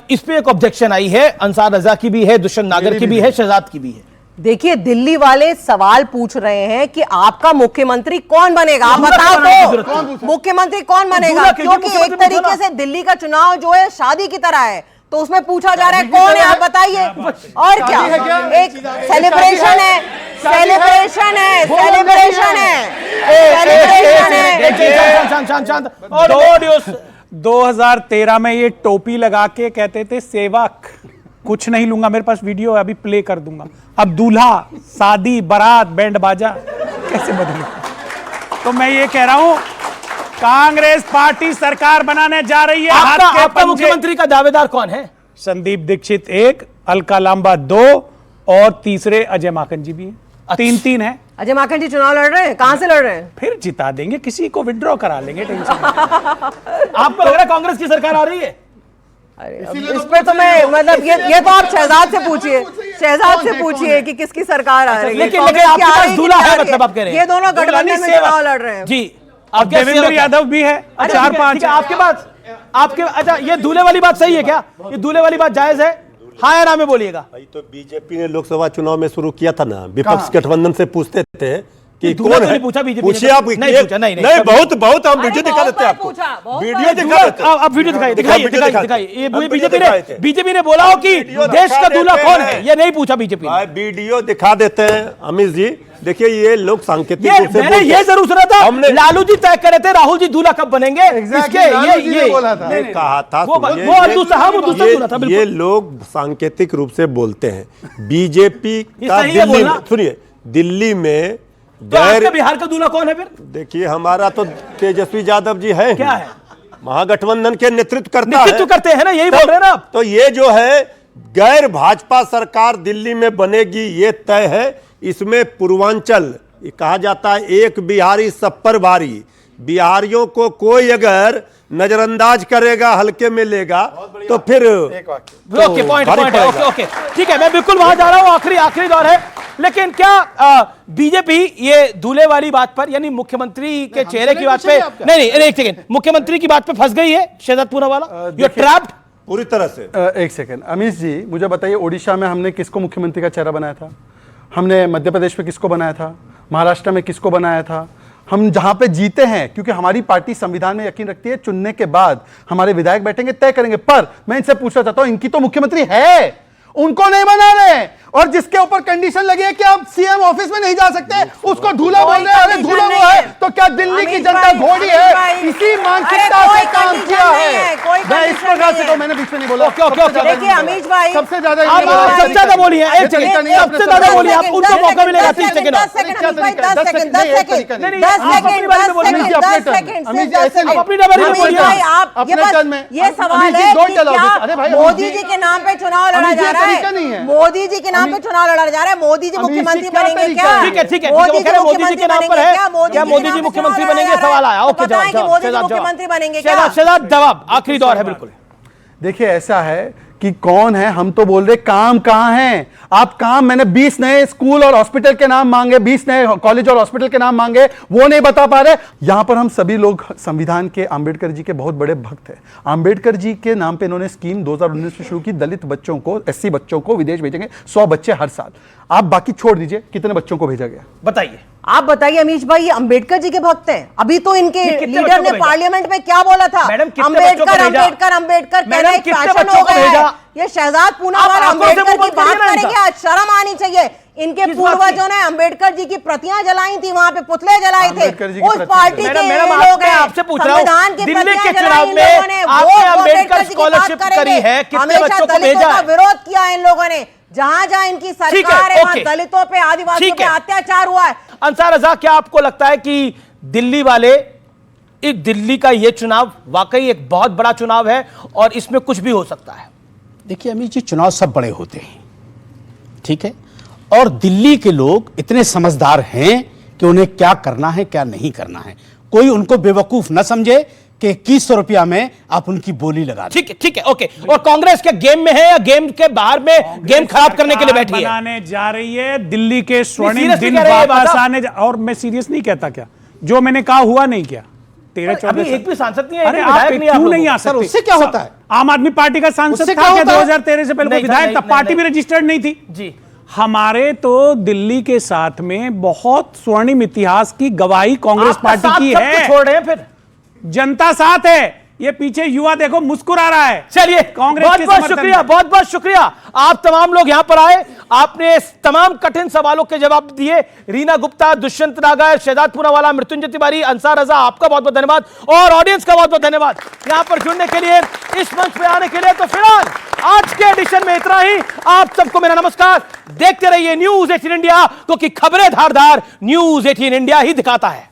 इस पे एक ऑब्जेक्शन आई है, अंसार रजा की भी है, दुष्यंत नागर की भी है, शहजाद की भी है। देखिए, दिल्ली वाले सवाल पूछ रहे हैं कि आपका मुख्यमंत्री कौन बनेगा, आप बताओ तो मुख्यमंत्री कौन बनेगा, क्योंकि एक तरीके से दिल्ली का चुनाव जो है शादी की तरह है, तो उसमें पूछा जा रहा है कौन है, आप बताइए। और क्या, एक सेलिब्रेशन है, सेलिब्रेशन है, सेलिब्रेशन है, सेलिब्रेशन है। और 2013 में ये टोपी लगा के कहते थे सेवक, कुछ नहीं लूंगा, मेरे पास वीडियो है, अभी प्ले कर दूंगा। अब दूल्हा, शादी, बारात, बैंड बाजा कैसे बदलेगा? तो मैं ये कह रहा हूं, कांग्रेस पार्टी सरकार बनाने जा रही है। आपका मुख्यमंत्री का दावेदार कौन है? संदीप दीक्षित 1, अलका लांबा 2 और तीसरे अजय माकन जी भी हैं। 3-3 है। अजय माकन जी चुनाव लड़ रहे हैं, कहां से लड़ रहे हैं? फिर जिता देंगे, किसी को विड्रॉ करा लेंगे, टेंशन आपको लग रहा है कांग्रेस की सरकार आ रही है? इस पे तो मैं मतलब ये तो आप शहजाद से पूछिए, शहजाद से पूछिए कि किसकी सरकार आ रही है। लेकिन आपके पास दूल्हा है, मतलब आप कह रहे हैं ये दोनों गठबंधन में चुनाव लड़ रहे हैं जी। अब देवेंद्र यादव भी है, 4-5 आपके पास, आपके, अच्छा ये दूल्हे वाली बात सही है क्या? ये दूल्हे वाली बात जायज है? हाँ या ना में बोलिएगा। तो बीजेपी ने लोकसभा चुनाव में शुरू किया था ना, विपक्ष गठबंधन से पूछते थे कि कौन है, पूछा बीजेपी, पूछिए आप। नहीं, बहुत हम वीडियो दिखा देते हैं आपको, वीडियो दिखा देते हैं। आप वीडियो दिखाइए। ये बीजेपी ने बोला हो कि देश का दूल्हा कौन है, ये नहीं पूछा बीजेपी ने। वीडियो दिखा देते हैं अमित जी। देखिए, ये लोग सांकेतिक रूप से मैंने ये जरूर सुना था, लालू जी तय करे थे राहुल जी दूल्हा कब बनेंगे, इसके ये कहा था। वो ये लोग सांकेतिक रूप से बोलते हैं। बीजेपी का दिल्ली में, सुनिए, दिल्ली में तो बिहार का दूल्हा कौन है फिर? देखिए, हमारा तो तेजस्वी यादव जी है, क्या है, महागठबंधन के नेतृत्व करते हैं ना, यही बोल रहे हैं ना आप। तो ये जो है गैर भाजपा सरकार दिल्ली में बनेगी, ये तय है। इसमें पूर्वांचल, ये कहा जाता है एक बिहारी सब पर भारी, बिहारियों को कोई अगर नजरअंदाज करेगा, हल्के में लेगा, तो फिर ओके, पॉइंट है, ओके, ठीक है, मैं बिल्कुल वहां जा रहा हूं। आखिरी दौर है, लेकिन क्या बीजेपी ये दूल्हे वाली बात पर, यानी मुख्यमंत्री के चेहरे की बात पे, नहीं एक सेकंड, मुख्यमंत्री की बात पे फंस गई है शहजाद पूना वाला, यू ट्रैप्ड पूरी तरह से। एक सेकंड अमीश जी, मुझे बताइए, ओडिशा में हमने किसको मुख्यमंत्री का चेहरा बनाया था? हमने मध्य प्रदेश में किसको बनाया था? महाराष्ट्र में किसको बनाया था? हम जहां पे जीते हैं, क्योंकि हमारी पार्टी संविधान में यकीन रखती है, चुनने के बाद हमारे विधायक बैठेंगे, तय करेंगे। पर मैं इनसे पूछना चाहता हूं, इनकी तो मुख्यमंत्री है, उनको नहीं बना रहे, और जिसके ऊपर कंडीशन लगी है कि आप सीएम ऑफिस में नहीं जा सकते उसको धूला बोल रहे हैं। अरे धूला वो है तो क्या दिल्ली की जनता घोड़ी है? इसी मानसिकता से काम किया है। मैं इस प्रकार से, तो मैंने बीच में नहीं बोला। देखिए अमीश भाई, सबसे ज्यादा सबसे ज्यादा बोलिए, एक सेकंड, सबसे ज्यादा बोलिए आप, उनको मौका मिलेगा 30 सेकंड। 10 सेकंड अपनी ये सवाल है कि क्या मोदी जी के नाम पे चुनाव लड़ा जा रहा है? मोदी जी के नाम पे चुनाव लड़ा जा रहा है? मोदी जी मुख्यमंत्री बनेंगे क्या? ठीक है, मोदी जी के नाम पर है क्या? मोदी जी मुख्यमंत्री बनेंगे? सवाल आया। ओके, मोदी जी मुख्यमंत्री बनेंगे क्या? शहजाद जवाब, आखिरी दौर है। बिल्कुल देखिए, ऐसा है कि कौन है, हम तो बोल रहे काम कहां है आप? काम, मैंने 20 नए स्कूल और हॉस्पिटल के नाम मांगे, 20 नए कॉलेज और हॉस्पिटल के नाम मांगे, वो नहीं बता पा रहे। यहां पर हम सभी लोग संविधान के, अंबेडकर जी के बहुत बड़े भक्त हैं। अंबेडकर जी के नाम पे इन्होंने स्कीम 2019 में शुरू की, दलित बच्चों को, एससी बच्चों को विदेश भेजेंगे 100 बच्चे हर साल। आप बाकी छोड़ दीजिए, कितने बच्चों को भेजा गया बताइए? आप बताइए अमीश भाई, ये अंबेडकर जी के भक्त हैं। अभी तो इनके लीडर ने पार्लियामेंट में क्या बोला था? अंबेडकर अंबेडकर अंबेडकर कहना एक फैशन हो गया है। ये शहजाद पूनावाला अंबेडकर की बात करेंगे, आज शर्म आनी चाहिए। इनके पूर्वजों ने अंबेडकर जी की प्रतियां जलाई थी, वहां पे पुतले जलाए थे। उस पार्टी के लोग हैं, आपसे पूछ रहा हूं, संविधान की दिल्ली प्रतियां के जलाई चुनाव इन में लोगों ने, आपने वो अंबेडकर जी की बात स्कॉलरशिप करी करेंगे। है, कितने हमेशा बच्चों को दलितों भेजा का है? विरोध किया है इन लोगों ने। जहां जहां इनकी सरकार है, वहां दलितों पे, आदिवासियों पे अत्याचार हुआ है। अंसार रजा, क्या आपको लगता है कि दिल्ली वाले, दिल्ली का यह चुनाव वाकई एक बहुत बड़ा चुनाव है और इसमें कुछ भी हो सकता है? देखिए अमीश जी, चुनाव सब बड़े होते हैं, ठीक है, और दिल्ली के लोग इतने समझदार हैं कि उन्हें क्या करना है क्या नहीं करना है। कोई उनको बेवकूफ न समझे कि 2100 रुपया में आप उनकी बोली लगा दें। ठीक है, ओके। और कांग्रेस के गेम में है या गेम के बाहर में गेम खराब करने के लिए बैठी है? बनाने जा रही है दिल्ली के स्वर्णिम दिन वापस आने, और मैं सीरियस नहीं कहता, क्या जो मैंने कहा हुआ नहीं क्या? 13-14 एक भी सांसद नहीं है। अरे आप क्यों नहीं आ सकते? उससे क्या होता है? आम आदमी पार्टी का सांसद था क्या 2013 से पहले? विधायक था, पार्टी भी रजिस्टर्ड नहीं थी जी। हमारे तो दिल्ली के साथ में बहुत स्वर्णिम इतिहास की गवाही कांग्रेस पार्टी की है। छोड़ रहे हैं फिर? जनता साथ है। ये पीछे युवा देखो मुस्कुरा रहा है। चलिए, बहुत बहुत शुक्रिया, बहुत बहुत शुक्रिया। आप तमाम लोग यहां पर आए, आपने तमाम कठिन सवालों के जवाब दिए। रीना गुप्ता, दुष्यंत नागर, शहजाद पूनावाला, मृत्युंजय तिवारी, अंसार रजा, आपका बहुत बहुत धन्यवाद और ऑडियंस का बहुत बहुत धन्यवाद यहां पर जुड़ने के लिए, इस मंच पे आने के लिए। तो फिलहाल आज के एडिशन में इतना ही। आप सबको मेरा नमस्कार। देखते रहिए न्यूज़ 18 इंडिया, क्योंकि खबरें धारदार न्यूज़ 18 इंडिया ही दिखाता है।